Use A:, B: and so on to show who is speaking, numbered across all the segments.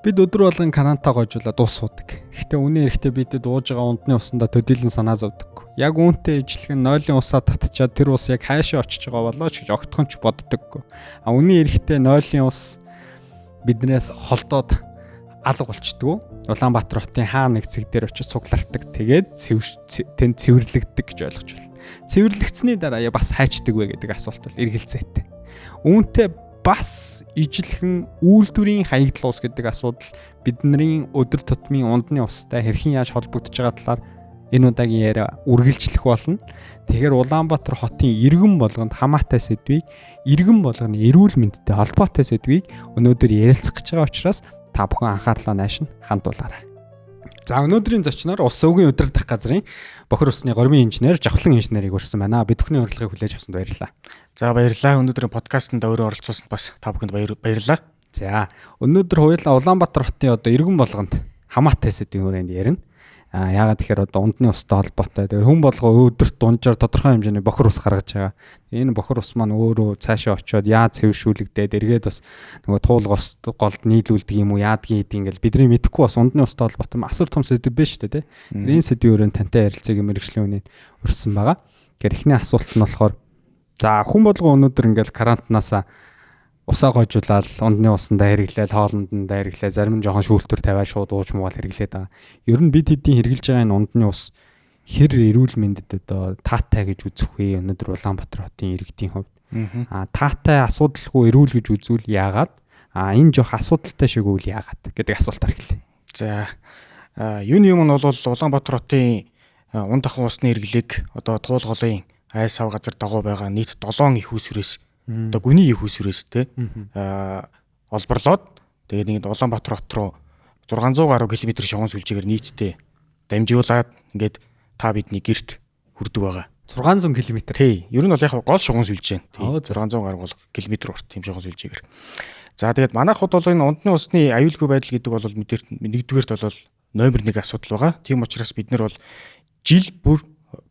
A: Бид өдөр болгон канантаа гойжуулаад ус суудаг. Гэхдээ үнэн эрэхтэй бидэд ууж байгаа ундны усандаа төдийлөн санаа зовдөг. Яг үүнтэй ижилхэн нойлын усаа татчаад тэр ус яг хаашаа очиж байгаа болоо ч гэж огтхон ч боддоггүй. Үнэн эрэхтэй нойлын ус биднээс холдоод алга болчдөг. Улаанбаатар хотын хаа нэг цэг дээр очиж цуглардаг. Тэгээд тэнд цэвэрлэгдэг гэж ойлгож байна. Цэвэрлэгдсэний дараа бас хайчдаг вэ гэдэг асуулт бол эргэлзээтэй. Үүнтэй бас ижилхэн үйлдвэрийн хаягдл ус гэдэг асуудал бидний өдөр тутмын ундны устай хэрхэн яаж холбогдож байгаа талаар энэ удаагийн яриа үргэлжлэх болно. Тэгэхээр Улаанбаатар хотын иргэн болгонд хамаатай сэдвийг, иргэн болгоны эрүүл мэндтэй холбоотой сэдвийг өнөөдөр ярилцах гэж байгаа учраас та бүхэн анхаарлаа нааш нь хандуулаарай. За өнөөдрийн зочноор Ус өвгийн удирдах газрын Бохир усны гормын инженер, жавхлан инженерийг урьсан байна. Бид бүхний урилгыг хүлээж авсанд баярлалаа.
B: За баярлалаа. Өнөөдрийн подкастт өөрөө оролцуулсанд бас та бүхэнд баярлалаа.
A: За өнөөдөр хоёулаа Улаанбаатар хотын одоо иргэн болгонд хамаатай сэдвийн хүрээнд ярина. Яагаад тэгэхээр одоо ундны устай холбоотой. Тэгэхээр хүн болго өдөрт дунджаар тодорхой хэмжээний бохир ус гаргаж байгаа. Энэ бохир ус маань өөрөө цаашаа очиод яаж цэвэршүүлэгдээд эргээд бас нөгөө туулгоос голд нийлүүлдэг юм уу яадгийн ингээл бидний мэдэхгүй бас ундны устай холбоотой асар том сэдв биш үү те. Энэ сэдвийн өрөөнд тантай ярилцгийг мэрэгжлийн үнийн урьсан байгаа. Тэгэхээр эхний асуулт нь болохоор за хүн болго өнөөдөр ингээл карантинаасаа усаа гойжуулаад ундны усандаа хэрэглээд хоолндоо хэрэглээд зарим нь жоохон шүүлтүр тавиад шууд ууж муугаал хэрэглээд байгаа. Ер нь бид хэдийн хэрэглэж байгаа энэ ундны ус хэр эрүүл мэндэд одоо таатай гэж үзэх вэ? Өнөөдөр Улаанбаатар хотын иргэдийн хувьд. Таатай асуудалгүй эрүүл гэж үзвэл яагаад? Энэ жоох асуудалтай шиг үйл яагаад гэдэг асуултаар эхэллээ.
B: За юуны юм нь бол Улаанбаатар хотын унд ахуйн усны хэрэглээг одоо туулгалын айс сав газар дагуу байгаа нийт 7 их усүрээс одоо гүний их усүрээс те олборлоод тэгээд ингээд Улаанбаатар хот руу 600 гаруй км шугам сүлжээгээр нийтдээ дамжуулаад ингээд та бидний гэрт хүрдэг байгаа.
A: 600 км.
B: Тий. Ер нь бол яг гол шугам сүлжээ. Тий. 600 гаруй км урт тийм шугам сүлжээгээр. За тэгээд манайх хот бол энэ ундны усны аюулгүй байдал гэдэг бол нэгдүгээрт бол номер 1 асуудал байгаа. Тийм учраас бид нар бол жил бүр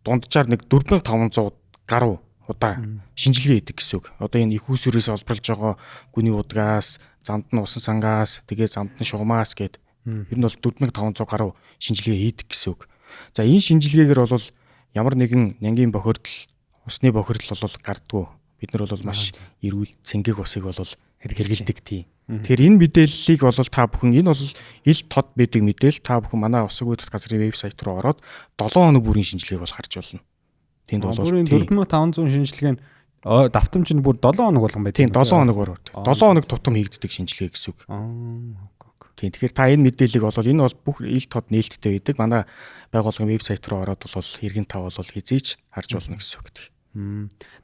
B: дунджаар нэг 4500 гаруй удаа шинжилгээ хийдэг гэсэн үг. Одоо энэ их усүрээс олборлож байгаа гүний удгаас, замд нь усан сангаас, тэгээд замд нь шугамаас гээд ер нь бол 4500 гаруй шинжилгээ хийдэг гэсэн үг. За энэ шинжилгээгээр бол ямар нэгэн нянгийн бохирдол, усны бохирдол бол гардггүй. Бид нар бол маш эрүүл цэнгэг усыг бол хэрэглэдэг тийм. Тэгэхээр энэ мэдээллийг бол та бүхэн энэ бол ил тод байдаг мэдээлэл та бүхэн манай Ус өвгийн удирдах газрын вебсайт руу ороод 7 хоног бүрийн шинжилгээг бол харж болно.
A: Тэнд бол 4500 шинжилгээ нь давтамж нь бүр 7 хоног болгон байдаг.
B: Тийм 7 хоног бүр. 7 хоног тутам хийгддэг шинжилгээ гэсэн үг. Тийм тэгэхээр та энэ мэдээллийг бол энэ бол бүх ил тод нээлттэй байдаг. Манай байгууллагын вебсайт руу ороод бол хэрхэн та бол хизээч харж болно гэсэн үг гэдэг.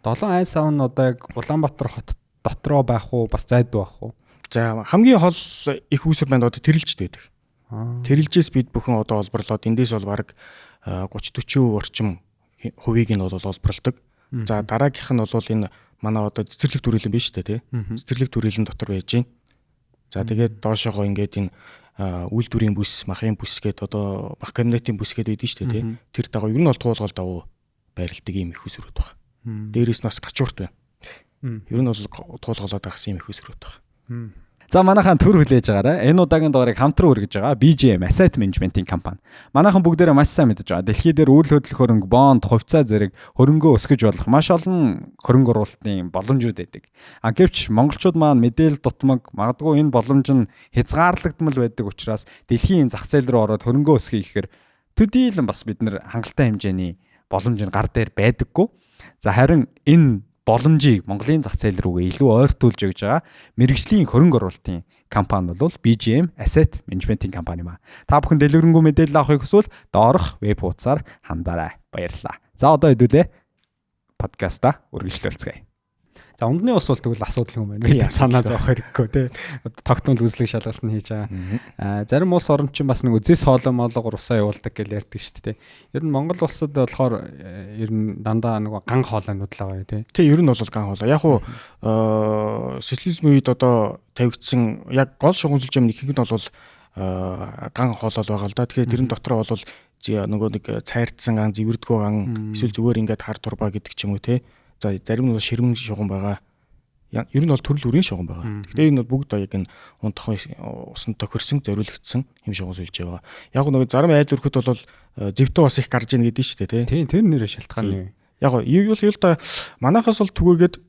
A: 7 айс сав нь одоо яг Улаанбаатар хот дотроо байх уу бас зайдуу байх уу?
B: За хамгийн хол их усүр байна одоо тэрэлжд байдаг. Тэрэлжээс бид бүхэн одоо олборлоод эндээс бол бараг 30-40% орчим хувийг нь бол олборлдог. За дараагийнх нь бол энэ манай одоо цэцэрлэг төрөлн биш үү те. Цэцэрлэг төрөлн дотор байж гин. За тэгээд доошоогоо ингээд энэ үйлдвэрийн бүс, махын бүс гээд одоо мах кабинетийн бүс гээд байдаг шүү дээ те. Тэр дагуу ер нь бол туулгал давуу байрладаг юм их усүрүүд байна. Дээрээс нас гачуурт байна. Ер нь бол туулгалаад агсан юм их усүрүүд байна.
A: За манайхан төр хүлээж байгаарай. Энэ удаагийн дугаарыг хамтран үргэж байгаа BGM Asset Management-ийн компани. Манайхан бүгдээрээ маш сайн мэдэж байгаа. Дэлхий дээр үйл хөдлөх хөрөнгө, бонд, хувьцаа зэрэг хөрөнгөө өсгөж болох маш олон хөрөнгө оруулалтын боломжууд байдаг. Гэвч монголчууд маань мэдээлэл дутмаг, магадгүй энэ боломж нь хязгаарлагдмал байдаг учраас дэлхийн зах зээл рүү ороод хөрөнгөө өсгөх гэхээр төдийлөн бас бид нэр хангалттай хэмжээний боломж нь гар дээр байдаггүй. За харин энэ боломжийг Монголын зах зээл рүүгээ илүү ойртуулж өгж байгаа мэрэгжлийн хөрөнгө оруулалтын компани бол BGM Asset Management-ийн компани маа. Та бүхэн дэлгэрэнгүй мэдээлэл авахыг хүсвэл доорх веб хуудасаар хандаарай. Баярлалаа. За одоо хэдүүлээ подкаста үргэлжлүүлцгээе. За ундны ус бол тэгвэл асуудал юм байна. Би санаа зовох хэрэггүй тий. Тогтмол үзлэг шалгалт нь хийж байгаа. Зарим улс орн чинь бас нэг үзээс хоолой моолгоор усаа явуулдаг гэж ярьдаг шүү дээ. Ер нь Монгол улсад болохоор ер нь дандаа нэг ган хоолойнууд л байгаа тий.
B: Тий ер нь бол ган хоолой. Яг уу социализм үед одоо тавигдсан яг гол шугамсалжим нэхэнд бол ган хоолой байгаа л да. Тэгэхээр тэрэн дотор бол нөгөө нэг цайрцсан ган, зэвэрдгөө ган эсвэл зүгээр ингээд хар турбаа гэдэг ч юм уу тий. За зарим нь бол ширмэн шугам байгаа. ер нь бол төрөл бүрийн шугам байгаа. Гэхдээ энэ бол бүгд яг энэ унтахын усан тохирсон, зориулагдсан юм шугам сүлжээ байгаа. Яг нөгөө зарим айл өрхөд бол зэвтэ бас их гарч ийн гэдэг шүү дээ,
A: тий. Тэр нэрээ шалтгаан.
B: Яг юу та манайхаас бол түгээгээд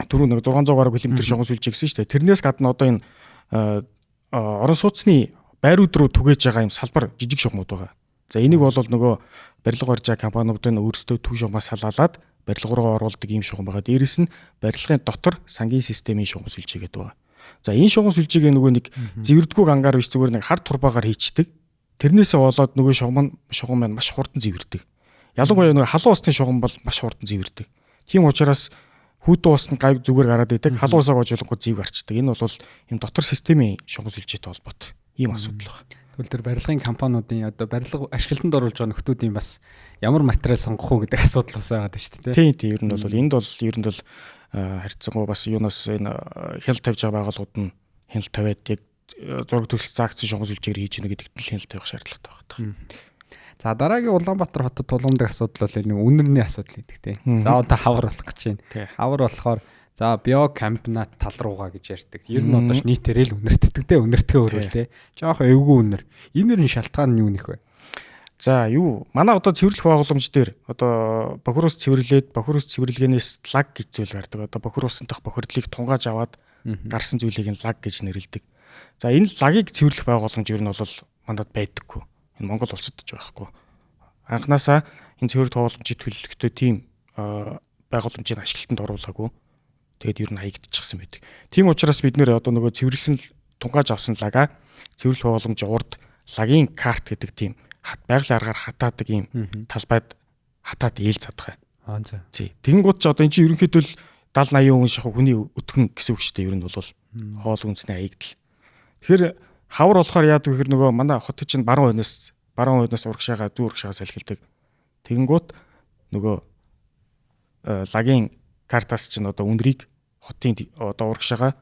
B: түрүү нэг 600 гаруй км шугам сүлжээ гэсэн шүү дээ. Тэрнээс гадна одоо энэ орон сууцны байрууд руу түгээж байгаа юм салбар жижиг шугамуд байгаа. За энийг бол нөгөө барилга барьж байгаа компаниудын өөрсдөө түг шугамаас салаалаад барилга руу оруулдаг ийм шугам байгаа. Дээрээс нь барилгын дотор сангийн системийн шугам сүлжээ гэдэг байгаа. За энэ шугам сүлжээгээ нөгөө нэг зэвэрдгүү гангаар биш зүгээр нэг хар турбаагаар хийчдэг. Тэрнээсээ болоод нөгөө шугам маань маш хурдан зэвэрдэг. Ялангуяа нөгөө халуун усны шугам бол маш хурдан зэвэрдэг. Тийм учраас хүйдэн ус нь гайг зүгээр гараад идэг. Халуун усаа гоожлонгоо зэв гарчдаг. Энэ бол энэ дотор системийн шугам сүлжээтэй холбоотой ийм асуудал байна.
A: Тэгвэл тэр барилгын компаниудын одоо барилга ашиглалтанд оруулж байгаа нөхдүүдийн бас ямар материал сонгох уу гэдэг асуудал бас байгаа шүү дээ.
B: Тийм ер нь бол энд бол харьцангуй бас юунаас энэ хяналт тавьж байгаа байгууллагууд нь хяналт тавиад яг зураг төсөл заагдсан шугам сүлжээгээр хийж гэнэ гэдэгт л хяналт тавих шаардлагатай байна.
A: За дараагийн Улаанбаатар хотод тулгамдах асуудал бол нэг үнэрний асуудал гэдэг тийм. За одоо хавар болох гэж байна. Хавар болохоор за биокомбинат тал руугаа гэж ярьдаг. Ер нь одоо нийтээрээ л үнэртдэг те, үнэртгээ өөрөө те. Жохон эвгүй үнэр. Энэ нэр нь шалтгаан нь юу нэх вэ?
B: За манай одоо цэвэрлэх байгууламж дээр одоо бохир ус цэвэрлээд бохир ус цэвэрлэгээнээс лаг гэж зүйл гардаг. Одоо бохир усан дах бохирдлыг тунгааж аваад гарсан зүйлийг нь лаг гэж нэрлэдэг. За энэ лагийг цэвэрлэх байгууламж ер нь бол мандад байдаггүй. Энэ Монгол улсад ч байхгүй. Анханасаа энэ цэвэрлэх байгууламжийг төлөвлөхдөө тийм байгууламжийг ашиглалтанд оруулаагүй. Тэгээд ер нь хаягдчихсан байдаг. Тийм учраас бид нэр одоо нөгөө цэвэрлсэн тунгааж авсан лагаа цэвэрлэх байгууламжийн урд лагийн карт гэдэг тийм байгалийн аргаар хатаадаг ийм талбайд хатаад ээл задгаа.
A: За.
B: Тэгэнгუთ ч одоо эн чинь ерөнхийдөө л 70 80 хүн шахах хүний өтгөн гэсэн үг шүү дээ. Ер нь бол хоол үндэсний хаягдал. Тэгэхээр хавар болохоор яадаг гэхээр нөгөө манай хот чинь баруун хойноос урагшаага зүүн урагшаагаас салхилдаг. Тэгэнгუთ нөгөө лагийн картаас чинь одоо үндрийг хотын одоо урагшаага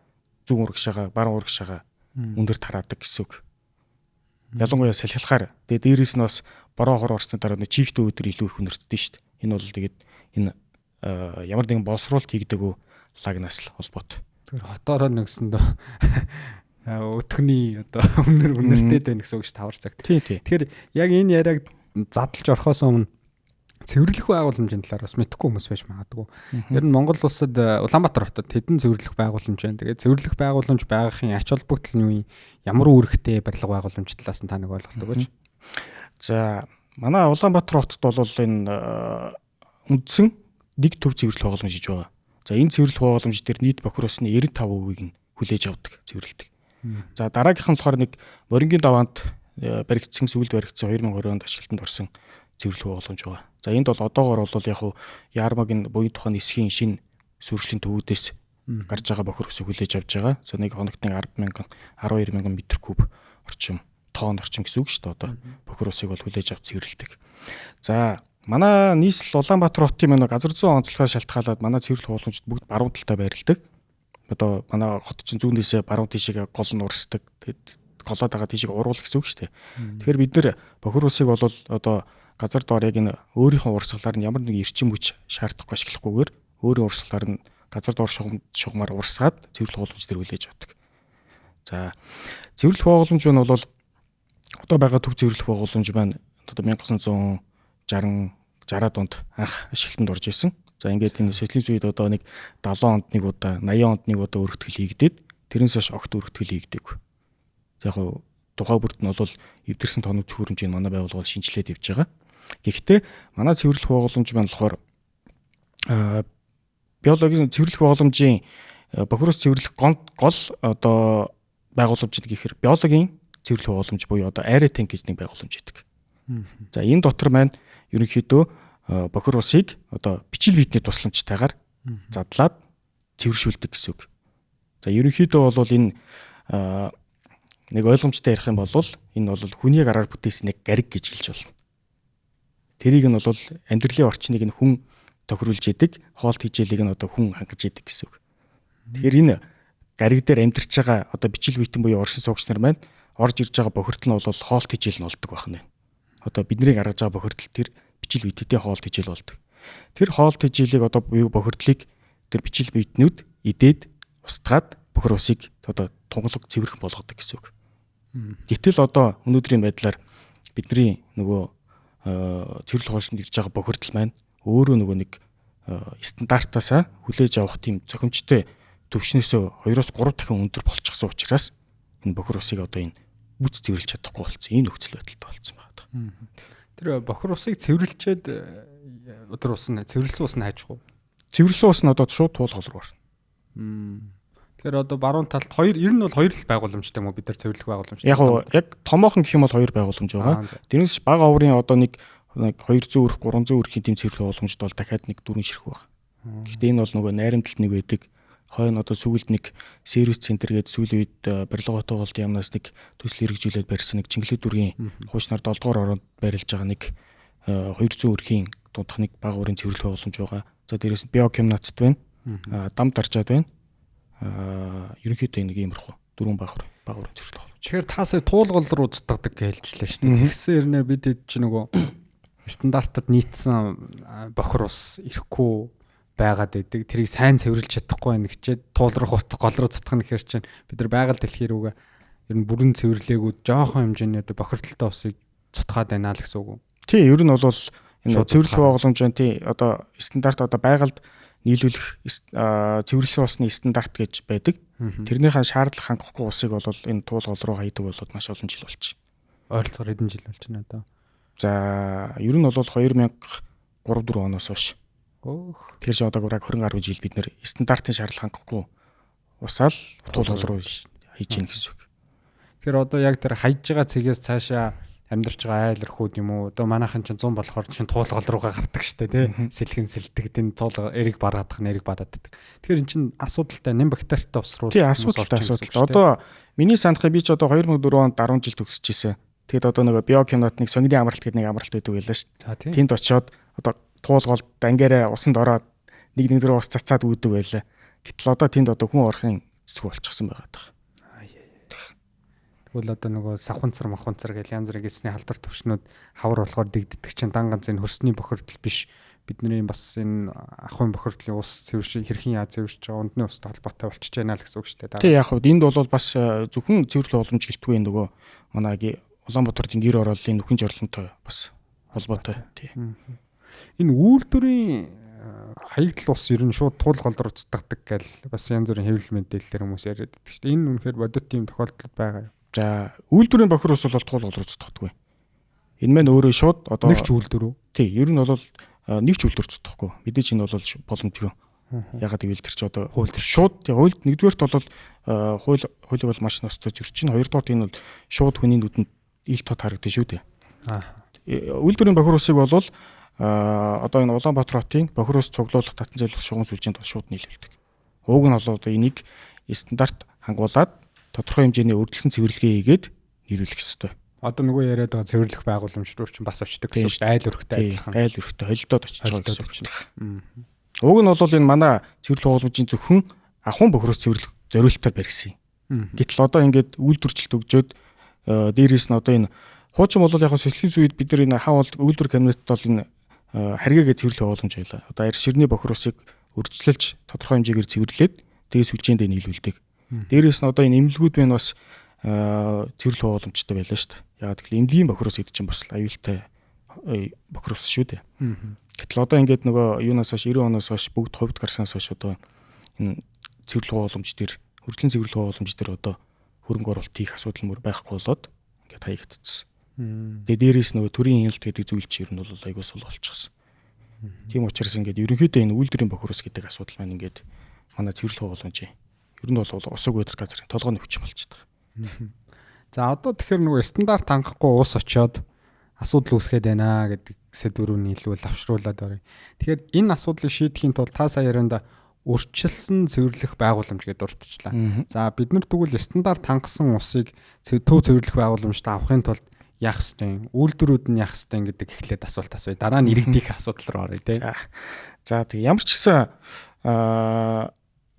B: зүүн урагшаага баруун урагшаага өндөр тараадаг гэсэн үг. Ялангуяа салхилахаар тэгээд дээрээс нь бас бороо хор орсны дараа нэг чигтээ өдөр илүү их өнөртдөө шүү дээ. Энэ бол тэгээд энэ ямар нэгэн боловсруулалт хийгдэггүй лагнаас л холбоотой.
A: Тэгэхээр хотоороо нэгсэндээ өтгөний одоо үнэртэй байх гэсэн үг шүү тавар цагт. Тэгэхээр яг энэ яриаг задлж орохоос өмнө цэвэрлэх байгууламжийн талаар бас мэдэхгүй хүмүүс байж магадгүй. Ер нь Монгол улсад Улаанбаатар хотод хэдэн цэвэрлэх байгууламж байна. Тэгээд цэвэрлэх байгууламж байгахын ач холбогдол нь юу юм? Ямар үүрэгтэй барилга байгууламж талаас нь та нэг ойлголт өгөөч.
B: За манай Улаанбаатар хотод бол энэ үндсэн нэг төв цэвэрлэх байгууламж хийж байгаа. За энэ цэвэрлэх байгууламж дээр нийт бохир усны 95%-ийг нь хүлээж авдаг, цэвэрлэдэг. За дараагийнх нь болохоор нэг Морингийн даваанд баригдсан сүүлд баригдсан 2020 онд ашиглалтанд орсон цэвэрлэх байгууламж байгаа. За энд бол одоогоор бол яг Яармагийн буян тухайн нисхийн шинэ сүржлийн төвүүдээс гарч байгаа бохир усыг хүлээж авч байгаа. За нэг хоногт 10,000 12,000 метр куб орчим тонн орчим гэсэн үг шүү дээ. Одоо бохир усыг бол хүлээж авч цэвэрлэдэг. За манай нийслэл Улаанбаатар хотын манай газар зүйн онцлогоос шалтгаалаад манай цэвэрлэх байгууламжид бүгд баруун талтай байрладаг. Одоо манай хот чинь зүүнээсээ баруун тишээ гол нь урсдаг. Тэгэд голоод байгаа тишээ уруул гэсэн үг шүү дээ. Тэгэхээр бид нэр бохир усыг бол одоо газар доор яг энэ өөрийнхөө урсгалаар нь ямар нэг эрчим хүч шаардахгүй ашиглахгүйгээр өөрийн урсгалаар нь газар доор шугамаар урсгаад цэвэрлэх байгууламж дээр хүлээж авдаг. За цэвэрлэх байгууламж нь бол одоо байгаа төв цэвэрлэх байгууламж маань одоо 1960-аад онд анх ашиглалтанд орж исэн. За ингээд энэ социализм үед одоо нэг 70 онд нэг удаа 80 онд нэг удаа өргөтгөл хийгдээд тэрнээс хойш огт өргөтгөл хийгдэв. Яг тухай бүрд нь бол эвдэрсэн тоног төхөөрөмжийг манай байгууллага шинжилээд явж байгаа. Гэхдээ манай цэвэрлэх байгууламж маань болохоор биологийн цэвэрлэх байгууламжийн бохир ус цэвэрлэх гол одоо байгууламжид гэхээр биологийн цэвэрлэх байгууламж буюу одоо айрэ танк гэж нэг байгууламж байдаг. За энэ дотор маань ерөнхийдөө бохир усыг одоо бичил биетний тусламжтайгаар задлаад цэвэршүүлдэг гэсэн үг. За ерөнхийдөө бол энэ нэг ойлгомжтой ярих юм бол энэ бол хүний гараар бүтээсэн нэг гариг гэж хэлж болно. Тэрийг нь бол амьдралын орчныг нь хүн тохируулж идэг, хоолт хижээлийг нь одоо хүн хангаж идэг гэсэн үг. Тэгэхээр энэ гариг дээр амьдарч байгаа одоо бичил биетэн буюу оршин суугч нар маань орж ирж байгаа бохирдол нь бол хоолт хижээл нь болдог байна. Одоо бидний гаргаж байгаа бохирдол тэр бичил биетэдээ хоолт хижээл болдог. Тэр хоолт хижээлийг одоо буюу бохирдлыг тэр бичил биетнүүд идээд устгаад бохир усыг одоо тунгалаг цэвэрхэн болгодог гэсэн үг. Гэтэл одоо өнөөдрийн байдлаар бидний нөгөө цэвэрлэх хойсонд ирж байгаа бохирдол маань өөрөө нөгөө нэг стандартаасаа хүлээж авах тийм зохимжтой төвшнөөсөө 2-3 дахин өндөр болчихсон учраас энэ бохир усыг одоо энэ үз цэвэрлж чадахгүй болсон. Энэ нөхцөл байдалтай болсон байна.
A: Тэр бохир усыг цэвэрлчээд өдөр ус нь цэвэрлсэн ус нь хайчих уу?
B: Цэвэрлсэн ус нь одоо шууд туулгал руу орно.
A: Тэгэхээр одоо баруун талд ер нь бол хоёр л байгууламжтай юм уу бид нар цэвэрлэх байгууламжтай.
B: Яг томоохон гэх юм бол хоёр байгууламж байгаа. Тэрнээс бага оврын одоо нэг 200 өрх 300 өрхийн тэм цэвэрлэх байгууламжд бол дахиад нэг 4 ширхэг байна. Гэхдээ энэ бол нөгөө найрамдалт нэг байдаг. Хойно одоо сүүлд нэг сервис центр гэдэг сүүлийн үед барилгаатай болд ямнаас нэг төсөл хэрэгжүүлээд барьсан нэг Чингэлэг дүүргийн хуучнаар 7 дугаар ороод барилж байгаа нэг 200 өрхийн дуудах нэг бага өрийн цэвэрлэх байгууламж байгаа. За дээрээс нь биокимнацт байна. Дам дарчаад байна. Ерөнхийдөө нэг иймэрхүү 4 бага өрийн цэвэрлэх байгууламж.
A: Тэгэхээр та сая туулгал руу цутгадаг гэж хэлжлээ шүү дээ. Тэгсэн хэрнээ бид чи нөгөө стандартад нийцсэн бохир ус ирэхгүй байгаад байдаг. Тэрийг сайн цэвэрлж чадахгүй байх гэчээд туул руу гол руу цутгах нэхэр чинь бид нар байгаль дэлхий рүүгээ ер нь бүрэн цэвэрлээгүү жоохон хэмжээний одоо бохирдолтой усыг цутгаад байна л гэсэн үг үү?
B: Тий, ер нь бол энэ цэвэрлэх байгууламж нь тий одоо стандарт одоо байгальд нийлүүлэх цэвэрлсэн усны стандарт гэж байдаг. Тэрнийхэн шаардлага хангахгүй усыг бол энэ туулгал руу хайдаг болоод маш олон жил болж байна.
A: Ойролцоогоор хэдэн жил болж байна одоо?
B: За ер нь бол 2003-4 оноос хойш. Тэр чинь одоо 20 гаруй жил бид нэр стандартын шаардлага хангахгүй усаал туулгал руу хийж гин гэсэн үг.
A: Тэгэхээр одоо яг тэр хайж байгаа цэгээс цаашаа амьдарч байгаа айл өрхүүд юм уу? Одоо манайхан чинь 100 болохоор чинь туулгал руугаа гардаг штэ тий. Сэлхэн сэлдэг энэ туулга эриг бараадах нь эриг барааддаг. Тэгэхээр эн чинь асуудалтай нэм бактеритай ус руу.
B: Тий, асуудалтай. Одоо миний санахыг би ч одоо 2004 онд 10 жил төгсөж ирсэн. Тэгэд одоо нөгөө биокимнат нэг сонгины амралт гэдэг нэг амралт байдаг байлаа шүү. Тэнд очиод одоо туулгалд дангаараа усанд ороод нэг дээр ус цацаад үүддэг байлаа. Гэтэл одоо тэнд одоо хүн орохын зэсгүй болчихсон байгаа даа.
A: Тэгвэл одоо нөгөө савханцар маханцар гэл янз бүрийн эсний халдвар төвшнүүд хавар болохоор дэгддэг чинь дан ганц энэ хөрсний бохирдол биш. Бидний бас энэ ахуйн бохирдлын ус цэвэрш хэрхэн яаж цэвэрч байгаа ундны устай холбоотой болчихж байна л гэсэн үг шүү дээ.
B: Тий, яг хөө энд бол бас зөвхөн цэвэрлэх боломж гэлтгүй нөгөө манай Улаанбаатарын гэр орооллын нөхөн жорлонтой бас холбоотой. Тий.
A: Энэ үйлдвэрийн хаягдл ус ер нь шууд туулгал руу цутгадаг гэл бас янз бүрийн хэвлэл мэдээлэлээр хүмүүс яриад байдаг шүү дээ. Энэ үнэхээр бодит тийм тохиолдол байгаа юу?
B: За үйлдвэрийн бохир ус бол туулгал руу цутгадаггүй. Энэ маань өөрөө шууд одоо
A: нэг ч үйлдвэр үү?
B: Тий, ер нь бол нэг ч үйлдвэр цутгахгүй. Мэдээж энэ бол боломжгүй. Ягаад гэвэл тэр чи одоо хууль шууд хуульд нэгдүгээрт бол хуулийг бол маш ностож ирчин. Хоёрдугаарт энэ бол шууд хүний нүдэнд ил тод харагдана шүү дээ. Үйлдвэрийн бохир усыг бол одоо энэ Улаанбаатар хотын бохир ус цуглуулах татан зайлах шугам сүлжээнд бол шууд нийлүүлдэг. Уг нь бол одоо энийг стандарт хангуулад тодорхой хэмжээний өрдөлсөн цэвэрлэгээ хийгээд нийлүүлэх ёстой.
A: Одоо нөгөө яриад байгаа цэвэрлэх байгууламж руу ч бас очдог гэсэн үг. Айл өрхтэй адилхан.
B: Айл өрхтэй холилдоод очиж байгаа гэсэн үг. Уг нь бол энэ манай цэвэрлэх байгууламжийн зөвхөн ахуйн бохир ус цэвэрлэх зориулалтаар барьсан юм. Гэтэл одоо ингээд үйлдвэрчлэлт өгжөөд дээрээс нь одоо энэ хуучин бол яг социализм үед бид нар энэ хаан бол үйлдвэр кабинетд бол энэ харьгээгээ цэвэрлэх байгууламж байлаа. Одоо арьс ширний бохир усыг өргөжлөлж тодорхой хэмжээгээр цэвэрлээд тэгээс сүлжээндээ нийлүүлдэг. Дээрээс нь одоо энэ эмнэлгүүд байна бас цэвэрлэх байгууламжтай байлаа шүү дээ. Яг тэгэхээр эмнэлгийн бохир ус гэдэг чинь бас аюултай бохир ус шүү дээ. Гэтэл одоо ингээд нөгөө юунаас хойш 90 оноос хойш бүгд хувьд гарснаас хойш одоо энэ цэвэрлэх байгууламж дээр хөргөжлийн цэвэрлэх байгууламж дээр одоо хөрөнгө оруулалт хийх асуудал мөр байхгүй болоод ингээд хаягдчихсан. Тэгээ дээрээс нөгөө төрийн хяналт гэдэг зүйл чинь ер нь бол айгуус бол болчихсон. Тийм учраас ингээд ерөнхийдөө энэ үйлдвэрийн бохир ус гэдэг асуудал маань ингээд манай цэвэрлэх байгууламж ер нь бол усаг өдөр газрын толгойн өвчин болчиход байгаа.
A: За одоо тэгэхээр нөгөө стандарт хангахгүй ус очиод асуудал үүсгээд байна гэдэг сэдвүүрөө нийлүүл авшруулад орё. Тэгэхээр энэ асуудлыг шийдэхийн тулд та сая ярианда урьдчилсан цэвэрлэх байгууламж гэдээ дурдчихлаа. За бид нар тэгвэл стандарт хангасан усыг төв цэвэрлэх байгууламжтай авахын тулд яах ёстой, үйлдвэрүүд нь яах ёстой гэдэг эхлээд асуулт асууя. Дараа нь иргэдийнх асуудал руу оръё тий.
B: За тэг ямар ч гэсэн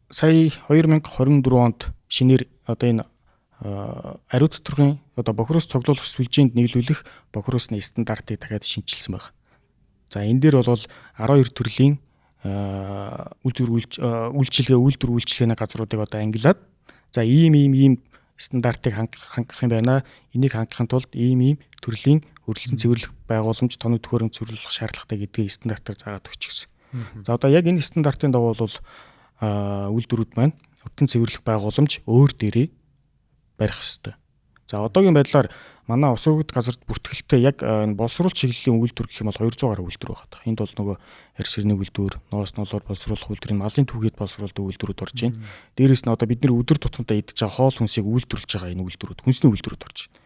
B: сая 2024 онд шинээр одоо энэ ариун доторгын одоо бохир ус цуглуулах сүлжээнд нийлүүлэх бохир усны стандартыг дахиад шинжилсэн байна. За энэ дээр бол 12 төрлийн үйлдвэр үйлчилгээний газруудыг одоо ангилаад за ийм стандартыг хангах юм байна. Энийг хангахын тулд ийм төрлийн өрөлдсөн цэвэрлэх байгууламж тоног төхөөрөмж цэвэрлэх шаардлагатай гэдгийг стандартаар заагаад өгч гисэн. За одоо яг энэ стандартын дагуу бол үйлдвэрүүд маань өртөн цэвэрлэх байгууламж өөр дээрээ барих ёстой. За одоогийн байдлаар манай ус өргөд газарт бүртгэлтэй яг энэ боловсруулалт чиглэлийн үйлдвэр гэх юм бол 200 гаруй үйлдвэр байгаа. Энд бол нөгөө арьс ширний үйлдвэр, ноос ноолоор боловсруулах үйлдвэрийн малын түүхэд боловсруулдаг үйлдвэрүүд орж байна. Дээрээс нь одоо бид нэр өдөр тутамдаа идж байгаа хоол хүнсийг үйлдвэрлэж байгаа энэ үйлдвэрүүд, хүнсний үйлдвэрүүд орж байна.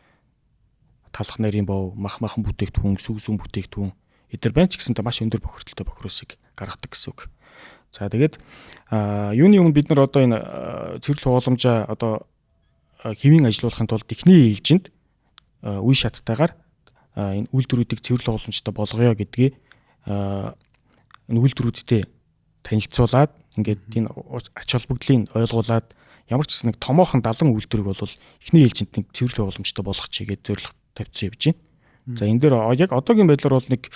B: Талах нарийн бов, махан бүтээгдэхүүн, сүм бүтээгдэхүүн эдгээр байна ч гэсэнтэй маш өндөр бохирдолтой бохиросыг гаргадаг гэсэн үг. За тэгээд юуны өмнө бид нар одоо энэ цэвэрлэх хууламжаа одоо хэвийн ажилуулахын тулд эхний ээлжинд үе шаттайгаар энэ үйлдвэрүүдийг цэвэрлэх боломжтой болгоё гэдгийг энэ үйлдвэрүүдтэй танилцуулаад ингээд энэ ач холбогдлыг ойлгуулад ямар ч нэг томоохон 70 үйлдвэрийг бол эхний ээлжинд нэг цэвэрлэх боломжтой болгох чигээд зорилго тавьсан явж байна. За энэ дээр яг одоогийн байдлаар бол нэг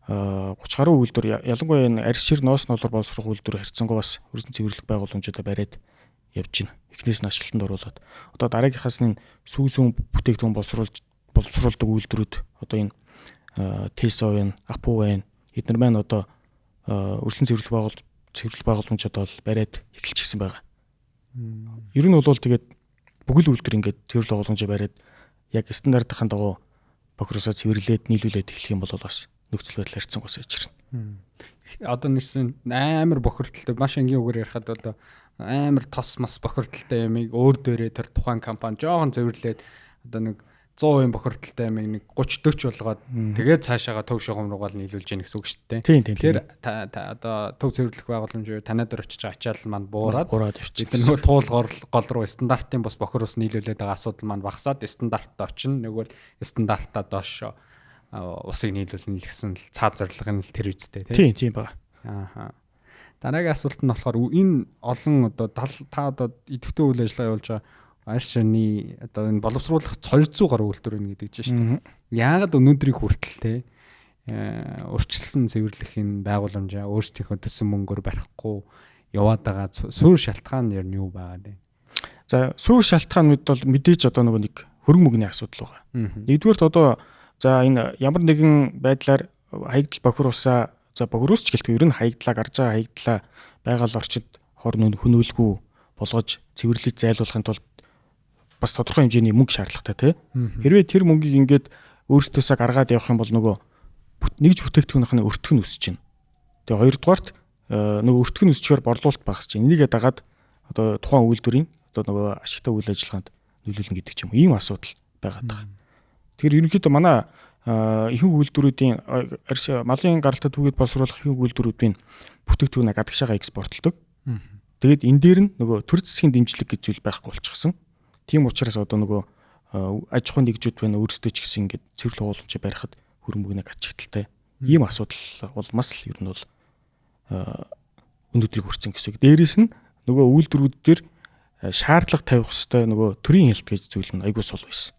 B: 30 гаруй үйлдвэр ялангуяа энэ арьс шир ноос ноолоор боловсрох үйлдвэр харьцангуй бас өрсөн цэвэрлэх байгууламжуудаа бариад явж байна. Эхнээс нь ашиглалтанд оруулаад одоо дараагийнхаас нь сүм бүтээгдэхүүн боловсруулдаг үйлдвэрүүд одоо энэ Тесо байна, Апу байна. Эдгээр маань одоо өрсөн цэвэрлэх байгууламжууд бол бариад эхэлчихсэн байгаа. Ер нь бол тэгээд бүхэл үйлдвэр ингээд цэвэрлэх байгууламжаа бариад яг стандартын дагуу бохиросоо цэвэрлээд нийлүүлээд эхлэх юм бол бас нөхцөл байдал харьцангуй сайжирна.
A: Одоо нэгсэн амар бохирдолтой маш энгийн үгээр ярихад одоо амар тос мас бохирдолтой ямиг өөр дээрээ тэр тухайн компани жоохон цэвэрлээд одоо нэг 100% бохирдолтой ямиг нэг 30-40 болгоод тэгээд цаашаага төв шугам руугаа нийлүүлж яах гэсэн үг шүү дээ.
B: Тийм.
A: Тэр одоо төв цэвэрлэх байгууламж танаа дээр очиж ачаал маань буураад
B: явчих.
A: бид нөгөө туул гол руу стандартын бос бохироос нийлүүлээд байгаа асуудал маань багасаад стандартад очино. Нөгөө стандартаа доош усыг нийлүүлнэ гэсэн цаад зорилго нь тэр үстэй
B: тийм баа.
A: Ааха. Дараагийн асуулт нь болохоор энэ олон одоо та одоо идэвхтэй үйл ажиллагаа явуулж байгаа арьс ширний одоо энэ боловсруулах 200 гаруй үйлдвэр байна гэдэг чинь шүү дээ. Яагаад өнөөдрийг хүртэл те урьдчилсан цэвэрлэхийн байгууламжаа өөрсдийнхөө төсөн мөнгөөр барихгүй яваад байгаа суур шалтгаан нь юу байгаа вэ?
B: За суур шалтгаан бол мэдээж одоо нөгөө нэг хөрөнгө мөнгөний асуудал байгаа. Нэгдүгээрт одоо за энэ ямар нэгэн байдлаар хаягдл бохирусаа за бохирусч гэлтгүй ер нь хаягдлаа гарч байгаа хаягдлаа байгаль орчид хорн хөнөөлгүй болгож цэвэрлэж зайлуулахын тулд бас тодорхой хэмжээний мөнгө шаардлагатай тий. Хэрвээ тэр мөнгийг ингээд өөрсдөөсөө гаргаад явах юм бол нөгөө нэгж бүтээгдэхүүнийхний өртөг нь өсөж байна. Тэгээ хоёрдугаарт нөгөө өртөг нь өсчихөөр борлуулалт багасч байна. Энийгээ дагаад одоо тухайн үйлдвэрийн одоо нөгөө ашигтай үйл ажиллагаанд нөлөөлнө гэдэг ч юм уу ийм асуудал байгаад байгаа. Тэгэхээр ерөнхийдөө манай ихэнх үйлдвэрүүдийн малын гаралтай түүхэд боловсруулах ихэнх үйлдвэрүүдийн бүтээгдэхүүнээ гадагшаага экспортлдог. Тэгээд энэ дээр нь нөгөө төр засгийн дэмжлэг гэж зүйл байхгүй болчихсон. Тийм учраас одоо нөгөө аж ахуйн нэгжүүд байна өөрсдөө ч гэсэн ингээд цэвэрлэх хууламжаа барихад хөрөнгө мөнгөний ачигдaltaй. Ийм асуудал бол маш л ер нь бол өнөөдрийг хүрсэн гэсэн. Дээрээс нь нөгөө үйлдвэрүүд дээр шаардлага тавих хэвээр нөгөө төрийн хэлт гэж зүйл нь айгүй сул байсан.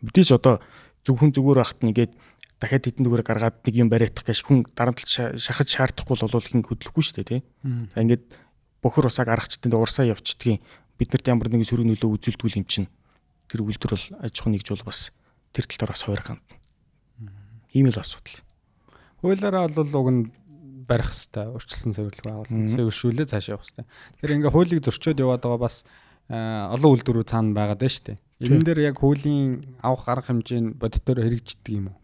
B: Мэдээж одоо зүгээр ахт нэгээд дахиад хэдэн дүгээр гаргаад нэг юм бариадах гэж хүн дарамтлж шахаж шаардахгүй бол хин хөдлөхгүй шүү дээ тий. Ингээд бохир усаа гаргачтын урсаа явчдгийн биднэрт ямар нэгэн сөрөг нөлөө үзүүлдэггүй юм чинь тэр үйлдвэр бол аж ахуйн нэгж бол бас тэр тал дээр бас хойр хандна. Ийм л асуудал.
A: Хуулиараа бол уг нь барих хэвээр урьдчилсан цэвэрлэх байгууллага цэвэршүүлээ цааш явах хэвээр. Тэр ингээ хуулийг зөрчөөд яваад байгаа бас олон үйлдвэрүүд цаана байгаад байна шүү дээ. Энэ дээр яг хуулийн авах арга хэмжээ нь бодитоор хэрэгждэг юм уу?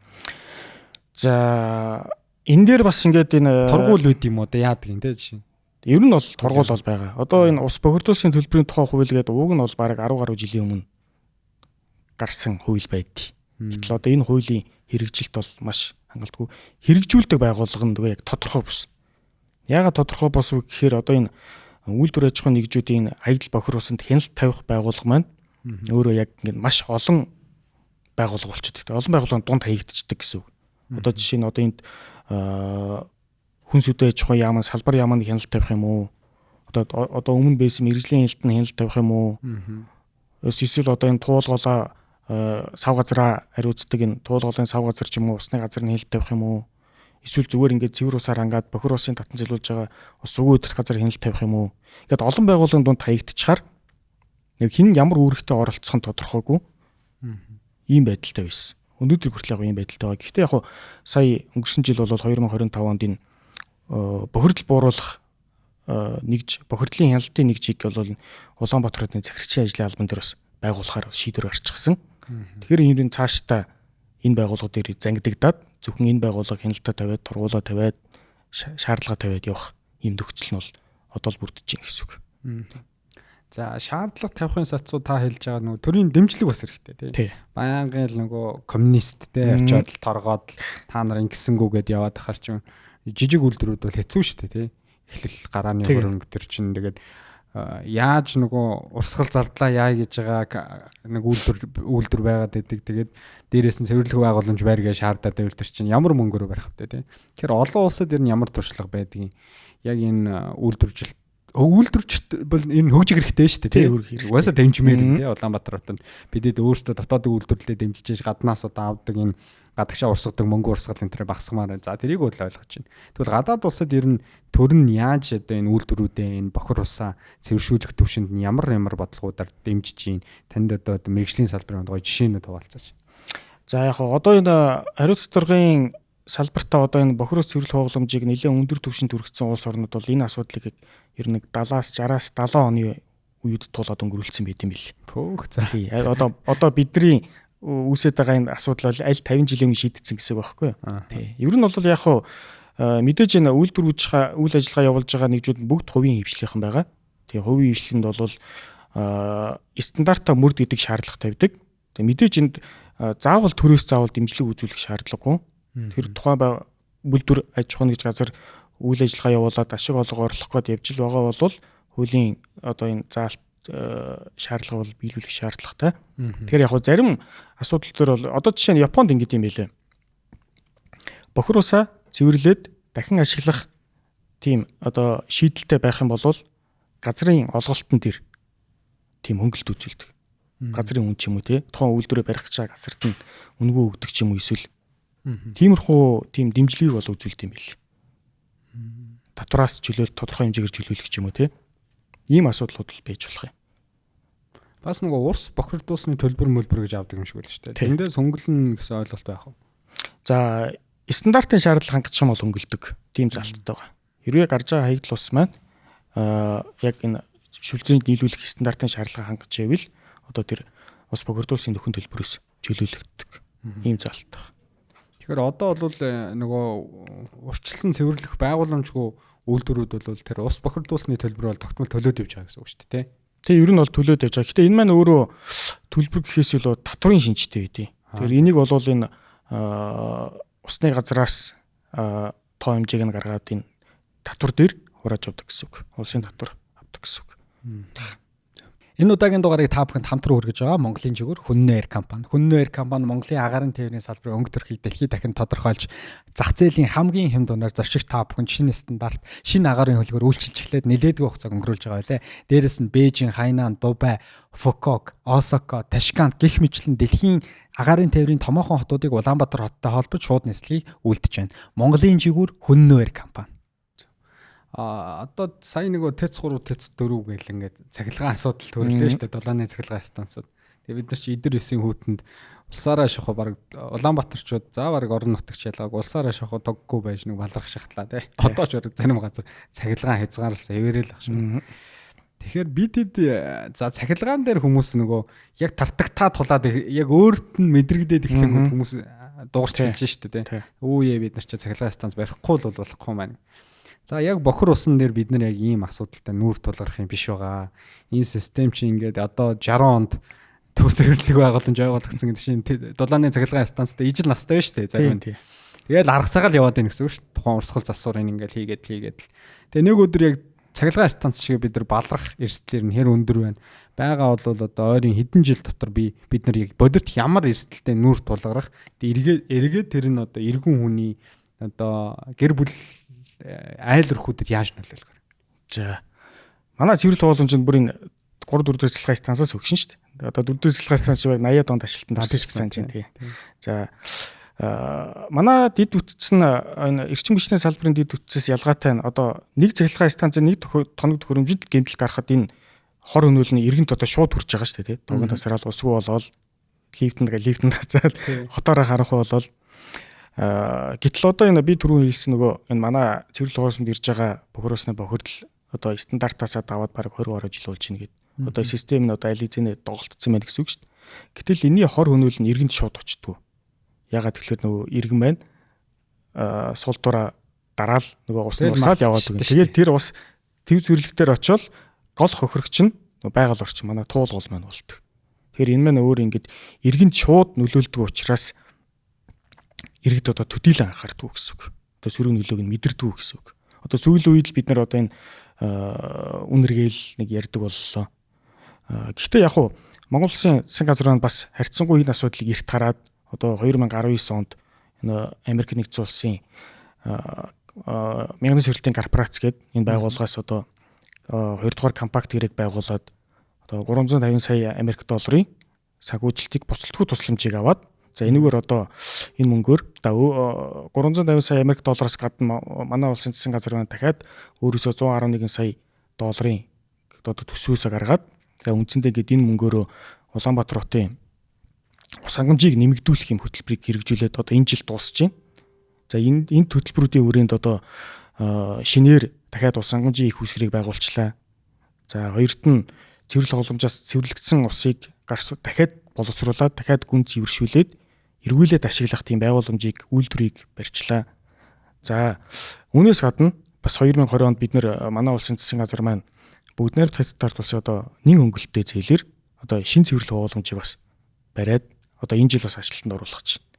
B: За энэ дээр бас ингээд энэ
A: тургуул үүд юм уу да яадаг юм те жишээ.
B: Ер нь бол тургуул бол байгаа. Одоо энэ ус бохирдуулсан төлбөрийн тухай хууль гэдэг уг нь бол бараг 10 гаруй жилийн өмнө гарсан хууль байдгийг. Гэтэл одоо энэ хуулийн хэрэгжилт бол маш хангалтгүй. Хэрэгжүүлдэг байгууллага нь яг тодорхой бус. Яагаад тодорхой бос вэ гэхээр одоо энэ үйлдвэр аж ахуйн нэгжүүдийн хаягдл бохирусанд хяналт тавих байгууллага маань өөрөө яг ингээд маш олон байгууллага болчихдог. Олон байгууллагын дунд хаягдчихдаг гэсэн үг. Одоо жишээ нь одоо энд хүнс үдэ аж ахуйн яаман салбар яаманд хяналт тавих юм уу? Одоо өмнө байсан мэрэгжлийн хяналтанд хяналт тавих юм уу? Эсвэл одоо энэ туулголоо сав газараа хариуцдаг энэ туулголын сав газар ч юм уу усны газар нь хяналт тавих юм уу? Эсвэл зүгээр ингээд цэвэр усаар хангаад бохир усын татан зэлүүлж байгаа ус өгөө өдрөх газар хяналт тавих юм уу? Ингээд олон байгууллагын дунд хаягдчихаар хин ямар үүрэгтэй оролцох нь тодорхойгүй. Ийм байдалтай байсан. Өнөөдөр хүртэл яг ийм байдалтай байгаа. Гэхдээ яг сая өнгөрсөн жил бол 2025 онд энэ бохирдол бууруулах бохирдлын хяналтын нэг жиг бол Улаанбаатар хотын захирагчийн ажлын албан дээр бас байгуулахаар шийдвэр гарчихсан. Тэгэхээр энэ цаашдаа энэ байгууллагууд дээр зангидагдаад зөвхөн энэ байгууллага хяналтаа тавиад, тургуулаа тавиад, шаардлага тавиад явах юм нөхцөл нь бол одоо л бүрдэж байна гэсэн үг.
A: За шаардлага тавихын сацуу та хэлж байгаа нөгөө төрийн дэмжлэг бас хэрэгтэй тий. Баянгын л нөгөө коммунисттэй очиод торгоод та нар ингэсэнгүү гэд яваад ахаар чинь жижиг үйлдвэрүүд бол хэцүү шүү дээ тий. Эхлэл гарааны хөрөнгө төр чинь тэгээд яаж нөгөө урсгал зардлаа яа гэж байгаа нэг үйлдвэр байгаад байдаг. Тэгээд дээрээс нь цэвэрлэх байгууламж байр гэж шаардаад байвал тэр чинь ямар мөнгөөр барих вэ тий. Тэгэхээр олон улсад ер нь ямар туршлага байдгийг яг энэ үйлдвэрчт бол энэ хөгжих хэрэгтэй шүү дээ тий. Угаасаа дэмжмээр тий Улаанбаатар хотод бидэд өөрсдөө дотоодын үйлдвэрлэлээ дэмжиж гаднаас одоо авдаг энэ гадагшаа урсгадаг мөнгө урсгал энэ төр багсгамаар за тэрийг бол ойлгож байна. Тэгвэл гадаад улсад ер нь төр нь яаж одоо энэ үйлдвэрүүдээ энэ бохир усаа цэвэршүүлэх төвшөнд нь ямар бодлогуудаар дэмжиж гин танд одоо мэргэжлийн салбарын гоё жишээнүүд хуваалцаач. За яг
B: одоо энэ хариуц доторгын салбартаа одоо энэ бохир ус цэвэрлэх хууламжийг нэлээд өндөр түвшинд хүргэсэн улс орнууд бол энэ асуудлыг ер нь 70-аас 60-аас 70 оны үед тулаад өнгөрүүлсэн байт юм бил.
A: Пөөх за.
B: Тий. Одоо бидний үүсэж байгаа энэ асуудал бол аль 50 жилийн өмнө шийдэгдсэн гэсэн үг байхгүй юу? Тий. Ер нь бол яг хуу мэдээж энэ үйлдвэр үйл ажиллагаа явуулж байгаа нэгжүүд бүгд хувийн хвшлийнхэн байгаа. Тэгээ хувийн хвшлэнд бол стандартаа мөрд гэдэг шаардлага тавьдаг. Тэгээ мэдээж энд заавал төрөөс заавал дэмжлэг үзүүлэх шаардлагагүй. Тэр тухайн үйлдвэр аж ахуйн гэж газар үйл ажиллагаа явуулаад ашиг олго орлох гээд явж л байгаа бол хуулийн одоо энэ заалт шаардлага бол биелүүлэх шаардлагатай. Тэгэхээр яг зарим асуудал төр бол одоо жишээ нь Японд ингэдэм юм байлээ. Бохир усаа цэвэрлээд дахин ашиглах тийм одоо шийдэлтэй байх юм бол газрын олголтон дээр тийм хөнгөлт үзүүлдэг. Газрын үн ч юм уу те тухайн үйлдвэрээ барих гэж байгаа газарт нь үнгөө өгдөг ч юм уу эсвэл тиймэрхүү тийм дэмжлэгийг бол үзүүлдэг юм бэл. Татвараас чөлөөлт тодорхой хэмжээгээр чөлөөлөх ч юм уу те. Ийм асуудлууд бол байж болох юм.
A: Бас нөгөө урс бохирдуулсны төлбөр гэж авдаг юм шиг байл шүү дээ. Тэндээс хөнгөлнө гэсэн ойлголт байх уу?
B: За стандартын шаардлага хангах юм бол хөнгөлдөг. Тийм залттай байгаа. Хэрвээ гарч байгаа хаягдл ус маань яг энэ шүлцээнд нийлүүлэх стандартын шаардлага хангаж байвал одоо тэр ус бохирдуулсны нөхөн төлбөрөөс чөлөөлөгддөг. Ийм залттай байгаа.
A: Тэгэхээр одоо бол нөгөө урьдчилсан цэвэрлэх байгууламжгүй үйлдвэрүүд бол тэр ус бохирдуулсны төлбөр бол тогтмол төлөөд явж байгаа гэсэн үг шүү дээ,
B: тий. Ер нь бол төлөөд явж байгаа. Гэтэ энэ маань өөрөө төлбөр гэхээс илүү татврын шинжтэй байдیں۔ Тэгэхээр энийг бол энэ усны газраас тоо хэмжээг нь гаргаад энэ татвар дээр хурааж авдаг гэсэн үг. Улсын татвар авдаг гэсэн үг.
A: Энэ удаагийн дугаарыг та бүхэнд хамтран хүргэж байгаа Монголын жигүүр Хүннээ Air компани. Хүннээ Air компани Монголын агаарын тээврийн салбарын өнгө төрхийг дэлхийд дахин тодорхойлж зах зээлийн хамгийн хэм дунаар зорчигч та бүхэнд шинэ стандарт, шинэ агаарын хөлгөөр үйлчилжлээд нэлээдгүй хугацааг өнгөрүүлж байгаа байлээ. Дээрээс нь Бээжин, Хайнан, Дубай, Фукок, Осака, Ташкент гэх мэтлэн дэлхийн агаарын тээврийн томоохон хотуудыг Улаанбаатар хоттой холбож шууд нислэгийг үйлдэж байна. Монголын жигүүр Хүннээ Air компани. Одоо сая нөгөө ТЭЦ 3, ТЭЦ 4 гэл ингээд цахилгаан асуудал төрлөө шүү дээ. Дулааны цахилгаан станцууд. Тэгээ бид нар чи эдэр 9-ийн хүүтэнд улсаараа шахуу баг Улаанбаатарчууд за баг орон нутагч ялгааг улсаараа шахуу тоггүй байж нэг баларх шахтлаа тий. Одоо ч баг зарим газар цахилгаан хязгаарлалсан эвэрэл ах шүү. Тэгэхээр бидэд за цахилгаан дээр хүмүүс нөгөө яг тартагтаа тулаад яг өөрт нь мэдрэгдээд эхлэх хүмүүс дуурч хэлж шүү дээ тий. Өөе бид нар чи цахилгаан станц барихгүй л болохгүй маань. За яг бохир усан дээр бид нар яг ийм асуудалтай нүүр тулгарх юм биш байгаа. Энэ систем чинь ингээд одоо 60 онд төв зөвлөлт байгууламж байгуулагдсан гэдэг чинь дулааны цахилгаан станцтай ижил настай байна шүү дээ. Зарим нь. Тэгэл арга цагаал яваад байна гэсэн үг шүү. Тухайн урсгал засварыг ингээд хийгээд. Тэгээ нэг өдөр яг цахилгаан станц шиг бид нар баларх эрсдлэр нь хэр өндөр байна. Бага бол одоо ойрын хэдэн жил дотор бид нар яг бодит ямар эрсдэлтэй нүүр тулгарах эргээд тэр нь одоо эргэн хүний одоо гэр бүл айл өрхүүдэд яаж нөлөөлөх вэ?
B: За. Манай цэвэрлэх хууламжинд бүр энэ 3-4 цэцлэгээ станцаас өгсөн шүү дээ. Одоо 4 цэцлэгээ станц шиг 80-аад онд ашиглалтанд орсон гэсэн чинь тий. За. манай дид үтцэн энэ эрчим хүчний салбарын дид үтцээс ялгаатай нь одоо нэг цахилгаан станц нэг тоног төхөөрөмжөнд гэмтэл гарахад энэ хор хөнөөл нь иргэнд одоо шууд хүрч байгаа шүү дээ. Тогон тасрал усгүй болоод лифтэнд гацаад хотоороо харах болол гэтэл одоо энэ би түрүү хэлсэн нөгөө энэ манай цэвэрлэг хоосонд ирж байгаа бохиросны бохирдол одоо стандартаасаа даваад бараг 20 гаруй жил болж байна гэдэг. Одоо систем нь одоо ализэний доголдсон байна гэсэн үг шүү дээ. Гэтэл энэний хор хөнөөл нь иргэнд шууд очтгүй. Ягаад тэгэхээр нөгөө иргэн байна сул дураа дараал нөгөө усны усаал яваад байгаа. Тэгээд тэр ус төв зүрлэгтэр очиод гол хохирогч нь байгаль орчин манай туулгал маань болдог. Тэгэхээр энэ маань өөр ингэж иргэнд шууд нөлөөлдөг учраас иргэд одоо төдийлөн анхаардаг гэсэн үг. Одоо сөрөг нөлөөг нь мэдэрдэг гэсэн үг. Одоо сүүлийн үед бид нар одоо энэ үнэргээл нэг ярьдаг боллоо. Гэхдээ яг уу Монгол Улсын засгийн газрын бас харьцангуй энэ асуудлыг эрт хараад одоо 2019 онд энэ Америк нэгдсэн улсын мянган сорилтын корпорац гэдэг энэ байгууллагаас одоо 2 дугаар компакт хэрэг байгуулад одоо 350 сая Америк долларын санхүүжилтийг буцалтгүй тусламжийг аваад за энэгээр одоо энэ мөнгөөр 350 сая Америк доллараас гадна манай улсын засгийн газар маань дахиад өөрөөсөө 111 сая долларын одоо төсвөөсөө гаргаад за үндсэндээ гээд энэ мөнгөөрөө Улаанбаатар хотын ус хангамжийг нэмэгдүүлэх юм хөтөлбөрийг хэрэгжүүлээд одоо энэ жил дуусж байна. За энэ хөтөлбөрүүдийн хүрээнд одоо шинээр дахиад ус хангамжийн их үсрийг байгуулчлаа. За хоёрт нь цэвэрлэх боломжоос цэвэрлэгдсэн усыг дахиад боловсруулад дахиад гүн цэвэршүүлээд эргүүлээд ашиглах тийм байгууламжийг үйлдвэрийг барьчлаа. За үүнээс гадна бас 2020 онд бид нэр манай улсын засгийн газар маань бүгд найрамд хятадд улсын одоо нэн хөнгөлөлттэй зээлэр одоо шин цэвэрлэх байгууламжийг бас бариад одоо энэ жил бас ажилтанд оруулах гэж байна.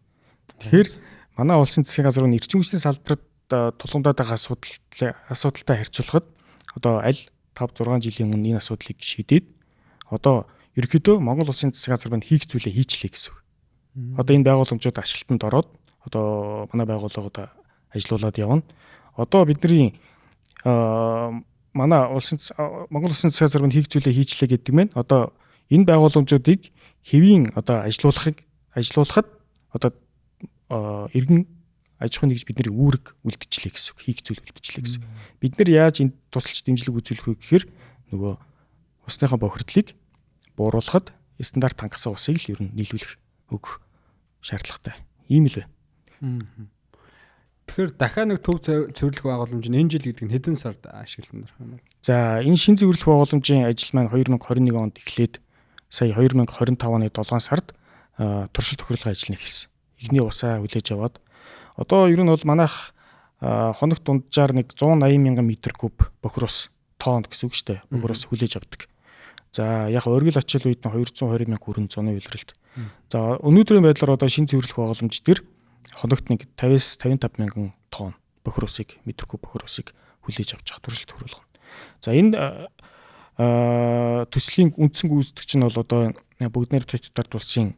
B: Тэгэхээр манай улсын засгийн газар нь эрчим хүчний салбарт тулгамдаад байгаа асуудалтай харьцуулахад одоо аль 5-6 жилийн өмнө энэ асуудлыг шийдээд одоо ерөнхийдөө Монгол улсын засгийн газар маань хийх зүйлээ хийчлээ гэсэн үг. Одоо энэ байгууламжууд ажилтанд ороод одоо манай байгууллагууд ажилуулад явна. Одоо бидний манай Монгол улсын засгийн газар маань хийх зүйлээ хийчлээ гэдэг нь одоо энэ байгууламжуудыг хэвийн одоо ажилуулахад одоо иргэн аж ахуйн нэгж бидний үүрэг үлдчихлээ гэсэн үг. Хийх зүйл үлдчихлээ гэсэн. Бид нар яаж энэ тусалж дэмжлэг үзүүлэх вэ гэхээр нөгөө усныхаа бохирдлыг бууруулахад стандарт хангасан усыг л ер нь нийлүүлэх өгөх шаардлагатай. Ийм л байна.
A: Тэгэхээр дахиад нэг төв цэвэрлэх байгууламж нь энэ жил гэдэг нь хэдэн сард ашиглана вэ?
B: За энэ шин цэвэрлэх байгууламжийн ажил маань 2021 онд эхлээд сая 2025 оны 7 сард туршилт тохирлогын ажил эхэлсэн. Эхний усаа хүлээж аваад одоо ер нь бол манайх хоногт дунджаар нэг 180 мянган метр куб бохирос тонн гэсэн үг шүү дээ. Бохирос хүлээж авдаг. За яг оргил ачаал үед нь 220 мянга хүрэн зуны үйлрэлт. За өнөөдрийн байдлаар одоо шин цэвэрлэх байгууламж дээр хоногт нэг 50-с 55 мянган тонн бохиросыг метр куб бохиросыг хүлээж авч байгаа туршилт тохирлогоо. За энэ төслийн үндсэн гүйцэтгэгч нь бол одоо бүгд найрамд хятадд улсын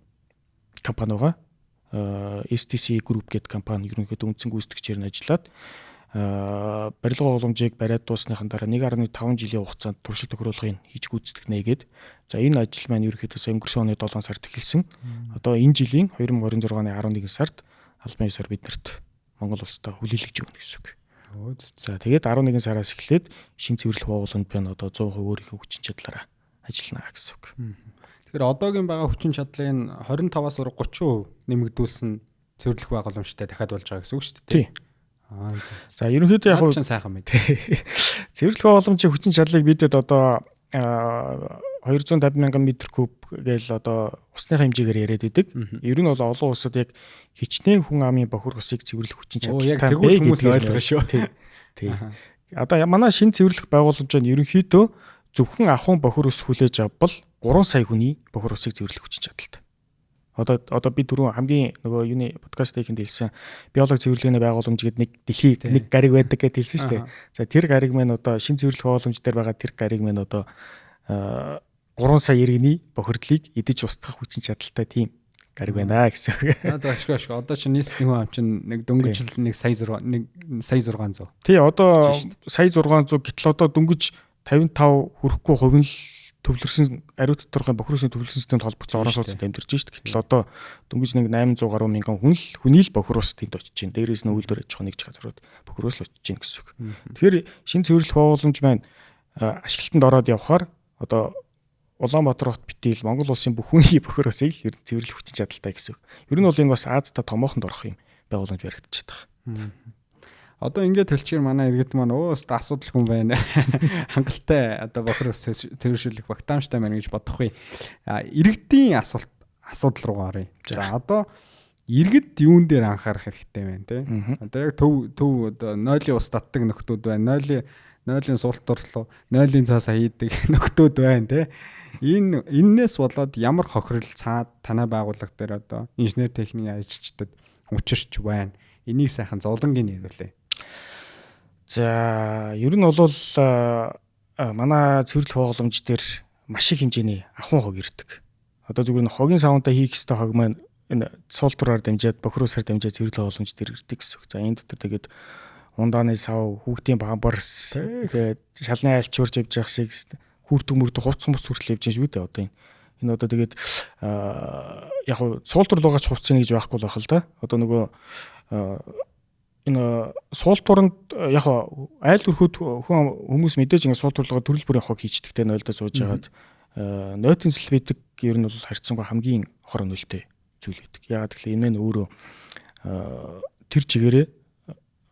B: компани байгаа. STC Group гэдэг компани ерөнхийдөө үндсэн гүйцэтгэгчээр нь ажиллаад барилга боломжийг бариад дуусныхан дараа 1.5 жилийн хугацаанд туршилт тохируулгыг хийж гүйцэтгэнэ гээд за энэ ажил маань ерөнхийдөө өнгөрсөн оны 7 сард эхэлсэн. Одоо энэ жилийн 2026 оны 11 сард албан ёсоор биднэрт Монгол улстай хүлээлгэж өгнө гэсэн үг. За тэгээд 11 сараас эхлээд шин цэвэрлэх байгууламж байна одоо 100% өөрийнхөө хүчин чадлаараа ажиллана гэсэн үг.
A: Тэгэхээр одоогийн байгаа хүчин чадлын 25-аас 30% нэмэгдүүлсэн цэвэрлэх байгууламжтай дахиад болж байгаа гэсэн үг шүү дээ.
B: Тий. За ерөнхийдөө яг
A: нь сайхан мэд.
B: Цэвэрлэх байгууламжийн хүчин чадлыг бидэд одоо 250 мянган метр куб гээл одоо усныхаа хэмжээгээр яриад идэг. Ер нь бол олон улсад яг хичнээн хүн амын бохир усыг цэвэрлэх хүчин чадалтай
A: хүмүүс ойлгох шүү.
B: Тий. Одоо манай шин цэвэрлэх байгууламж нь ерөнхийдөө зөвхөн ахуйн бохир ус хүлээж авбал 3 сая хүний бохир усыг цэвэрлэх хүчин чадалтай. Одоо би түрүүн хамгийн нөгөө юуны подкаст хийхэд хэлсэн биологи цэвэрлэгийн байгууламж гэдэг нэг дэлхий нэг гариг байдаг гэж хэлсэн шүү дээ. За тэр гариг маань одоо шин цэвэрлэх байгууламж дээр байгаа тэр гариг маань одоо 3 сая иргэний бохирдлыг идэж устгах хүчин чадалтай тийм гариг байна гэсэн үг.
A: Одоо ашиг. Одоо чи нийслэлийн хүн ам чинь нэг дөнгөж нэг сая 600.
B: Тий одоо сая 600 гэтэл одоо дөнгөж 55 хүрэхгүй хувь нь л төвлөрсөн ариун доторхын бохир усны төвлөрсөн системд холбогдсон орон сууцнд амьдарч шүү дээ. Гэтэл одоо дөнгөж нэг 800 гаруй мянган хүний л бохир ус тэнд очиж байна. Дээрээс нь үйлдвэр аж ахуйн нэг газрууд бохир ус л очиж байна гэсэн үг. Тэгэхээр шинэ цэвэрлэх байгууламж маань ашиглалтанд ороод явхаар одоо Улаанбаатар хот битэл Монгол улсын бүх хүний бохир усыг цэвэрлэх хүчин чадалтай гэсэн үг. Ер нь бол энэ бас Азтай томоохонд орох юм байгууламж баригдчихэж байгаа.
A: Одоо ингээд хэлчихээр манай иргэд маань асуудал хүн байна. Хангалттай одоо бохир ус цэвэршүүлэх багтаамжтай байна гэж бодохгүй. Иргэдийн асуудал руу гаръя. За одоо иргэд юун дээр анхаарах хэрэгтэй байна те. Одоо яг төв одоо нойлын ус татдаг нөхдүүд байна. Нойлын суултурлуу, нойлын цаас хийдэг нөхдүүд байна те. Эннээс болоод ямар хохирол цаад танай байгууллага дээр одоо инженер техникийн ажилчдад учирч байна. Энийг сайхан зовлонгийн нэрвэлээ.
B: За ер нь бол манай цэвэрлэх байгууламж дээр маш их хэмжээний ахуйн хог ирдэг. Одоо зүгээр нь хогийн савнтаа хийх ёстой хог маань энэ суултураар дамжаад бохир усаар дамжаад цэвэрлэх байгууламж дээр ирдэг гэсэн үг. За энэ дотор тэгээд ундааны сав, хүүхдийн бамбарс, тэгээд шалны альчуурж явж явах шиг хүүрдэг мөрдөг хувцсан бус хүртэл явж байгаа шүү дээ. Одоо энэ одоо тэгээд яг суултурлуугаач хувцсан гэж байхгүй л байх л да. Одоо нөгөө энэ суултуранд яг айл өрхөд хүмүүс мэдээж ингэ суултурлага төрөл бүрийн хог хийчдэг те нойлдоо сууж хагаад нойтын сэлбэдэг ер нь бол харьцангуй хамгийн хор нөлттэй зүйл байдаг. Ягаад гэвэл энэ нь өөрөө тэр чигээрээ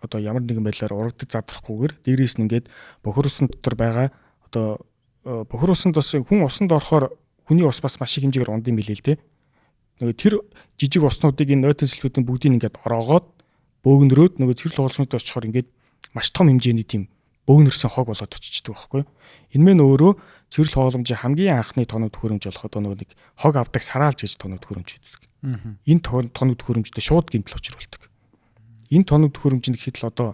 B: одоо ямар нэгэн байдлаар урагдаж задрахгүйгээр дээрээс нь ингээд бохир усан дотор байгаа одоо бохир усанд бас хүн усанд орохоор хүний ус бас маш их хэмжээгээр ундын билээ л те. Нөгөө тэр жижиг уснуудыг энэ нойтын сэлбэдийн бүгдийг ингээд ороогоод бөөгнөрөөд нөгөө цэвэрлэх байгууламжууд очихоор ингээд маш том хэмжээний тийм бөөгнөрсөн хог болоод очиждаг байхгүй. Энэ мэн өөрөө цэвэрлэх байгууламжийн хамгийн анхны тоног төхөөрөмж болох одоо нөгөө нэг хог авдаг сараалж гэж тоног төхөөрөмж байдаг. Энэ тоног төхөөрөмжтэй шууд гэмтэл учруулдаг. Энэ тоног төхөөрөмжинд гэхэд л одоо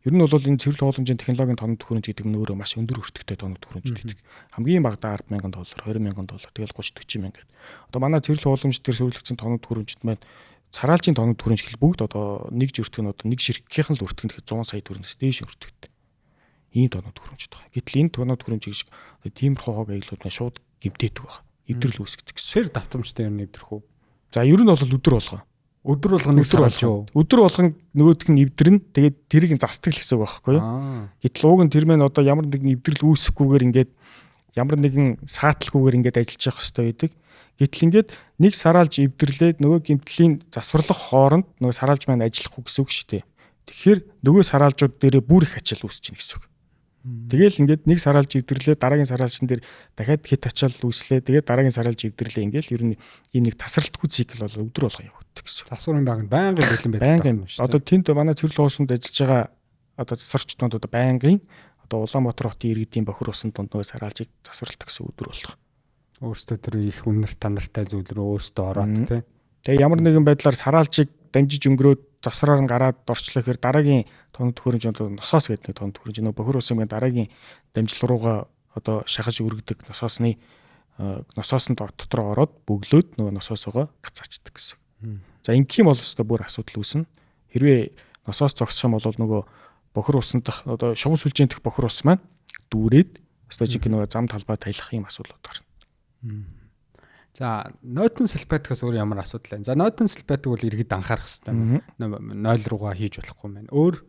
B: ер нь бол энэ цэвэрлэх байгууламжийн технологийн тоног төхөөрөмж гэдэг нь өөрөө маш өндөр өртөгтэй тоног төхөөрөмж гэдэг. Хамгийн багадаа $10,000, $20,000, тэгэл 30-40,000 гэдэг. Одоо манай цэвэрлэх байгууламж дээр зөвлөгдсөн тоног төхөөрөмжид маань сараалжийн тоног төхөөрөмж хэл бүгд одоо нэг жиртг нь одоо нэг ширхгийнхэн л өртгөн тэгэхээр 100 сая төгрөгөөс дээш өртөгтэй. Ийм тоног төхөөрөмжтэй байгаа. Гэтэл энэ тоног төхөөрөмж шиг тиймэрхүү хог аяглууд маань шууд гэмтээдэг байгаа. Эвдрэл үүсгдэг гэсэн.
A: Тэр давтамжтай юм нэвтрэх үү?
B: За ер нь бол өдөр болгоо.
A: Өдөр болгон нэг саралж юу?
B: Өдөр болгон нөгөөдг нь эвдрэн тэгээд тэрийг застдаг л гэсэн үг байхгүй юу? Гэтэл ууг нь тэр мэн одоо ямар нэгэн эвдрэл үүсэхгүйгээр ингээд ямар нэгэн сааталгүйгээр ингээд ажиллаж явах хэрэгтэй байдаг. Гэтэл ингээд нэг сараалж эвдэрлээд нөгөө гэмтлийн засварлах хооронд нөгөө сараалж маань ажиллахгүй гэсэн үг шүү дээ. Тэгэхээр нөгөө сараалжууд дээрээ бүр их ачаал үүсэж байна гэсэн үг. Тэгээл ингээд нэг сараалж эвдэрлээд дараагийн сараалжин дээр дахиад хит ачаал үүслээ. Тэгээд дараагийн сараалж эвдэрлээ ингээл ер нь энэ нэг тасралтгүй цикл бол өдөр болгоо явагддаг гэсэн.
A: Засварын баг нь байнгын бэлэн байдаг шүү дээ.
B: Одоо тэнд манай цэвэрлэх байгууллаганд ажиллаж байгаа одоо засварчдууд одоо байнгын одоо Улаанбаатар хотын иргэдийн бохир усан донд нөгөө сараалжийг засварлах гэсэн өдөр болгоо.
A: Өөрөөсөө тэр их үнэр танартай зүйл рүү өөрөөсөө ороод тий.
B: Тэгээ ямар нэгэн байдлаар сараалжийг дамжиж өнгөрөөд завсраар нь гараад орчлоо гэхээр дараагийн тоног төхөөрөмж одоо носоос гэдэг нэг тоног төхөөрөмж нөгөө бохир усын дараагийн дамжил руугаа одоо шахаж өргөдөг носоосны дотроо ороод бөглөөд нөгөө носоосоо гацаачдаг гэсэн. За ингэх юм бол өстой бүр асуудал үүснэ. Хэрвээ носоос зогсох юм бол нөгөө бохир усан дах одоо шугам сүлжээн дэх бохир ус маань дүүрээд өстой чиг нөгөө зам талбай таялах юм асуудлууд гарна.
A: За нойтон сэлбэтгээс өөр ямар асуудал байна? За нойтон сэлбэтг бол иргэд анхаарах хэрэгтэй. 0 руугаа хийж болохгүй мэн. Өөр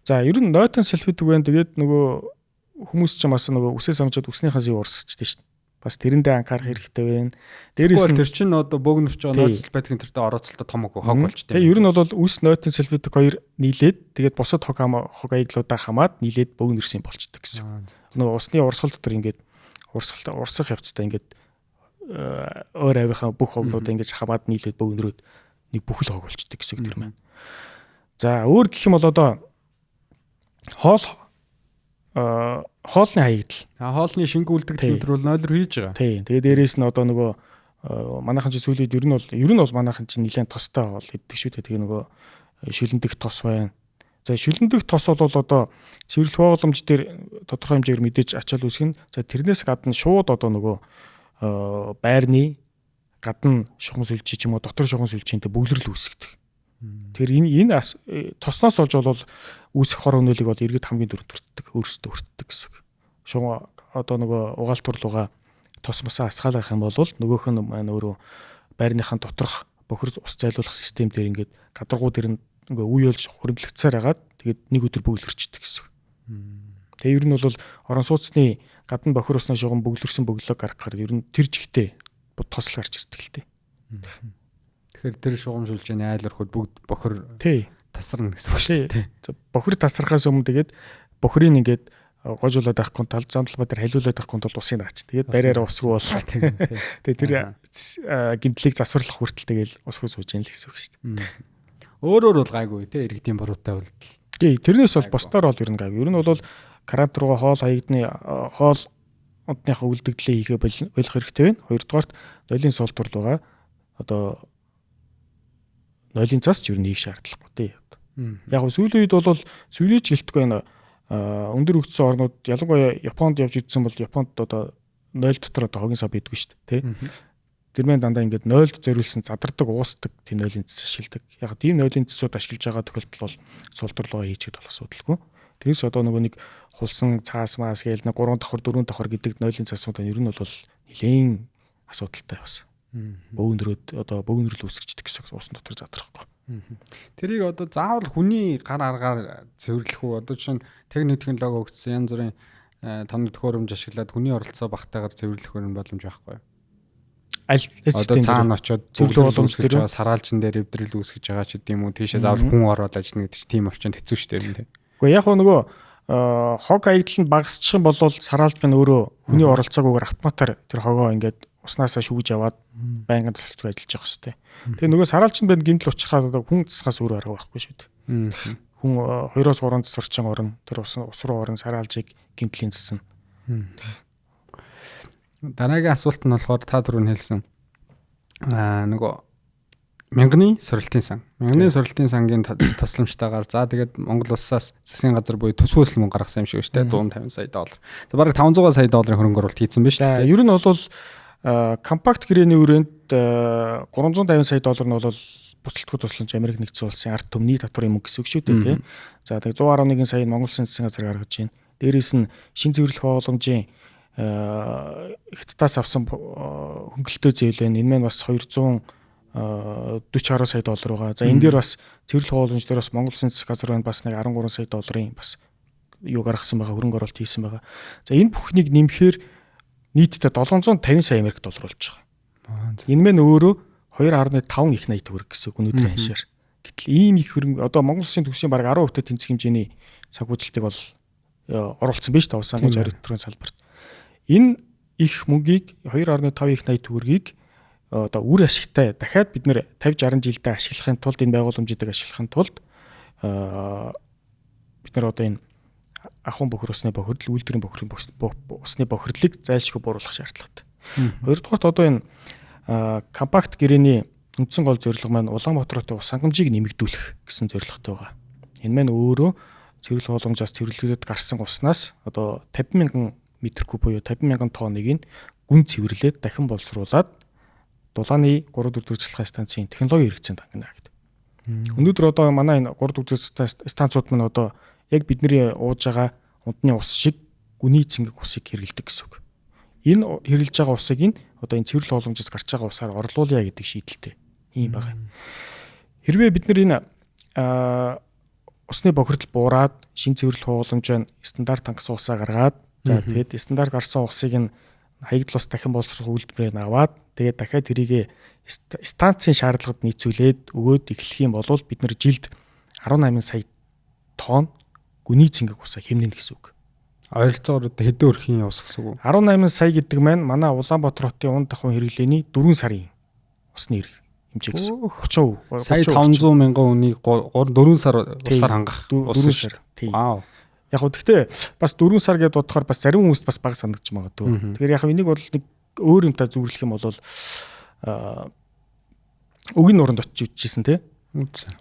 B: за ер нь нойтон сэлбэтг байна. Тэгээд нөгөө хүмүүс ч бас нөгөө үсээс амжаад үснийхээс юу урсчихдээ шин. Бас тэрэндээ анхаарах хэрэгтэй байна. Дээрээс нь
A: тэр чинь одоо бөөгнөвч байгаа нойтон сэлбэтгийн тэртээ орооцолтой том хог болж
B: байна. Тэгээ ер нь бол үс нойтон сэлбэтг хоёр нийлээд тэгээд бусад хог аяглуудаа хамаад нийлээд бөөгнөрсөн болчдөг гэсэн. Нөгөө усны урсгал дотор ингээд урсах явцтай ингээд өөр авийнхаа бүх хоглуудаа ингэж хамаад нийлээд бөөгнөрөөд нэг бүхэл хог болчдөг гэсэн үг тэр маань. За өөр гэх юм бол одоо хоолны хаягдал.
A: Хоолны шинг үлдэх тэмдэр бол 0 руу хийж байгаа.
B: Тийм. Тэгээ дээрээс нь одоо нөгөө манайхан чи сүүлийн ер нь бол манайхан чи нэлээд тостой хоол иддэг шүү дээ. Тэгээ нөгөө шилэндэх тос байна. За шилэндэх тос бол одоо цэвэрлэх байгууламж дээр тодорхой хэмжээгээр мэдээж ачаал үүсгэн. За тэрнээс гадна шууд одоо нөгөө байрны гадна шугам сүлжээ ч юм уу дотор шугам сүлжээнтэй бөглөрл үүсгдэг. Тэр энэ тосноос олж бол үүсэх хор хөнөөлийг бол иргэд хамгийн дөрөв төртдөг, өөрсдөө өртдөг гэсэн. Шугам одоо нөгөө угаалтурлууга тос мосоо асгаалгах юм бол нөгөөх нь маань өөрөө байрныхаа доторх бохир ус зайлуулах систем дээр ингээд гадаргуу дээр ингээ үе болж хөрөнгөлөгцсээр хагаад тэгээд нэг өдөр бөглөрчдөг гэсэн. Тэгээ ер нь бол орон сууцны гадна бохир усны шугам бөглөрсөн бөглөөг гаргахаар ер нь тэр жигтэй тослол гарч ирдэг л дээ.
A: Тэгэхээр тэр шугамжуулж яа айлрахуд бүгд бохир тасарна гэсэн үг шүү дээ.
B: Бохир тасрахаас өмнө тэгээд бохирыг ингээд гожуулаад авахгүй тал замдалбаа дээр халиулаад авахгүй тул усыг наач. Тэгээд бариараа усгүй бол тэгээд тэр гимтлийг засварлах хүртэл тэгэл усгүй сууж яана л гэсэн үг шүү дээ.
A: Өөрөөр бол гайгүй те иргэдийн бороотой үйлдэл.
B: Тий, тэрнээс бол босдоор бол ер нь гайгүй. Ер нь бол карант руугаа хоол хаягдны хоол одныхаа үлдэгдлээ хийгээ болох хэрэгтэй байна. Хоёрдугаарт нойлын суултур руугаа одоо нойлын цас ч ер нь хийх шаардлагагүй тий. Яг нь сүүлийн үед бол сүүлийн жилтгүй байна. Өндөр хөгжсөн орнууд ялангуяа Японд явж идсэн бол Японд одоо 0 дотор одоо хогийн сав бидгүй шүү дээ тий. Тэрмэн дандаа ингээд 0-д зориулсан задардаг уусдаг тийм нойлын цэс ашигладаг. Яг тийм нойлын цэсүүд ашиглаж байгаа тохиолдол бол суултурлогоо хийчихэд болох асуудалгүй. Тэрээс одоо нөгөө нэг хулсан цаас маас гээл 3 давхар 4 давхар гэдэг нойлын цасууд нь ер нь бол нэлээд асуудалтай бас. Бөөгнөрөд одоо бөөгнөрөл үүсгэждэг гэсэн усан дотор задрахгүй.
A: Тэрийг одоо заавал хүний гар аргаар цэвэрлэх үү? Одоо чинь техник технологи өгсөн янз бүрийн томны төхөөрөмж ашиглаад хүний оролцоо багтаагаар цэвэрлэх боломж байхгүй юу? Одоо цаана очиод зөвлөл боломж гэж байгаа сараалжин дээр эвдрэл үүсгэж байгаа ч гэдэм үү тийшээ заавал хүн ороод ажиллана гэдэг чинь тийм орчинд хэцүү шүү дээ тийм.
B: Гэхдээ яг нөгөө хог аягдал нь багасчих юм бол сараалж байна өөрөө хүний оролцоогүйгээр автоматар тэр хогоо ингээд уснасаа шүүж аваад байнгын засалцгүй ажиллаж байгаа шүү дээ. Тэгээ нөгөө сараалжин байна гэмтэл учрахад одоо хүн засгаас өөр арга байхгүй шүү дээ. Хүн 2-3 цас орчин орно тэр ус руу орно сараалжийг гэмтлийн засна.
A: Дараагийн асуулт нь болохоор та түрүүн хэлсэн нөгөө мянганы сорилтын сан. Мянганы сорилтын сангийн тусламжтайгаар за тэгээд Монгол улсаас засгийн газар буюу төс хөөсөл мөнгө гаргасан юм шиг шүү дээ. 150 сая доллар. Тэгээд бараг 500 сая долларын хөрөнгө оруулалт хийсэн байна шүү дээ.
B: Ер нь бол компакт гэрээний хүрээнд 350 сая доллар нь бол буцалтгүй тусламж Америк нэгдсэн улсын ард түмний татварын мөнгө гэсэн үг шүү дээ тий. За тэгээд 111 сая нь Монгол улсын засгийн газар гаргаж байна. Дээрээс нь шин цэвэрлэх боломжийн Хятадаас авсан хөнгөлөлтөө зэвлэн энэ маань бас 240 гаруй сая доллар байгаа. За энэ дээр бас цэвэрлэх боломж дээр бас Монгол улсын засаг газар бас нэг 13 сая долларын бас юу гаргасан байгаа хөрөнгө оруулалт хийсэн байгаа. За энэ бүхнийг нэмэхээр нийтдээ 750 сая Америк доллар болж байгаа. Энэ маань өөрөө 2.5 их 80 төгрөг гэсэн үг өнөөдрийн ханшаар. Гэтэл ийм их хөрөнгө одоо Монгол улсын төгсгийн бараг 10% тэнцэх хэмжээний санхүүжилтийг бол оруулсан биз дээ усан гэж ариутрын салбарт. Энэ их мөнгийг 2.5 их 80 төгрөгийг одоо үр ашигтай дахиад бид нэр 50 60 жилдээ ашиглахын тулд энэ байгууламжуудыг ашиглахын тулд бид нар одоо энэ ахуйн бохир усны бохирдол үйлдвэрийн бохирын усны бохирдлыг зайлшгүй бууруулах шаардлагатай. Хоёрдугаарт одоо энэ компакт гэрээний үндсэн гол зорилго маань Улаанбаатар хотын ус хангамжийг нэмэгдүүлэх гэсэн зорилготой байгаа. Энэ маань өөрөө цэвэрлэх боломжоос цэвэрлэгдээд гарсан уснаас одоо 50,000 метр куб буюу 50,000 тонныг нь гүн цэвэрлээд дахин боловсруулад дулааны 3-4 цэцлэгийн станцын технологи хэрэгцээнд хангана гэдэг. Өнөөдөр одоо манай энэ 3-4 цэцлэгийн станцууд маань одоо яг бидний ууж байгаа унтны ус шиг гүний цэнгэг усыг хэрэглэдэг гэсэн үг. Энэ хэрэглэж байгаа усыг нь одоо энэ цэвэрлэх боломжоос гарч байгаа усаар орлуулъя гэдэг шийдэлтэй ийм байгаа. Хэрвээ бид нар энэ усны бохирдол буураад шин цэвэрлэх боломж байна стандарт хангасан усаа гаргаад за тэгээд стандарт гарсан усыг нь хаягдл ус дахин боловсрох үйлдвэрээр аваад тэгээд дахиад тэрийг станцын шаардлагад нийцүүлээд өгөөд эхлэх юм бол бид нар жилд 18 сая тонн гүний цэнгэг усаа хэмнэнэ гэсэн үг.
A: Ойролцоогоор хэдэн өрхийн ус гэсэн үг.
B: 18 сая гэдэг маань манай Улаанбаатар хотын унд давхын хэрэглээний 4 сарын усны хэмжээ гэсэн. 30%.
A: Сая 500 мянган хүнийг 4 сар усаар хангах.
B: 4 сар.
A: Вау.
B: Яг гоо гэхдээ бас 4 сар гэдээ бодохоор бас зарим хүмүүст бас бага санагдаж магадгүй. Тэгэхээр яг энийг бол нэг өөр юмтай зүйрлэх юм бол өгийн нуранд очиж үжижсэн тий.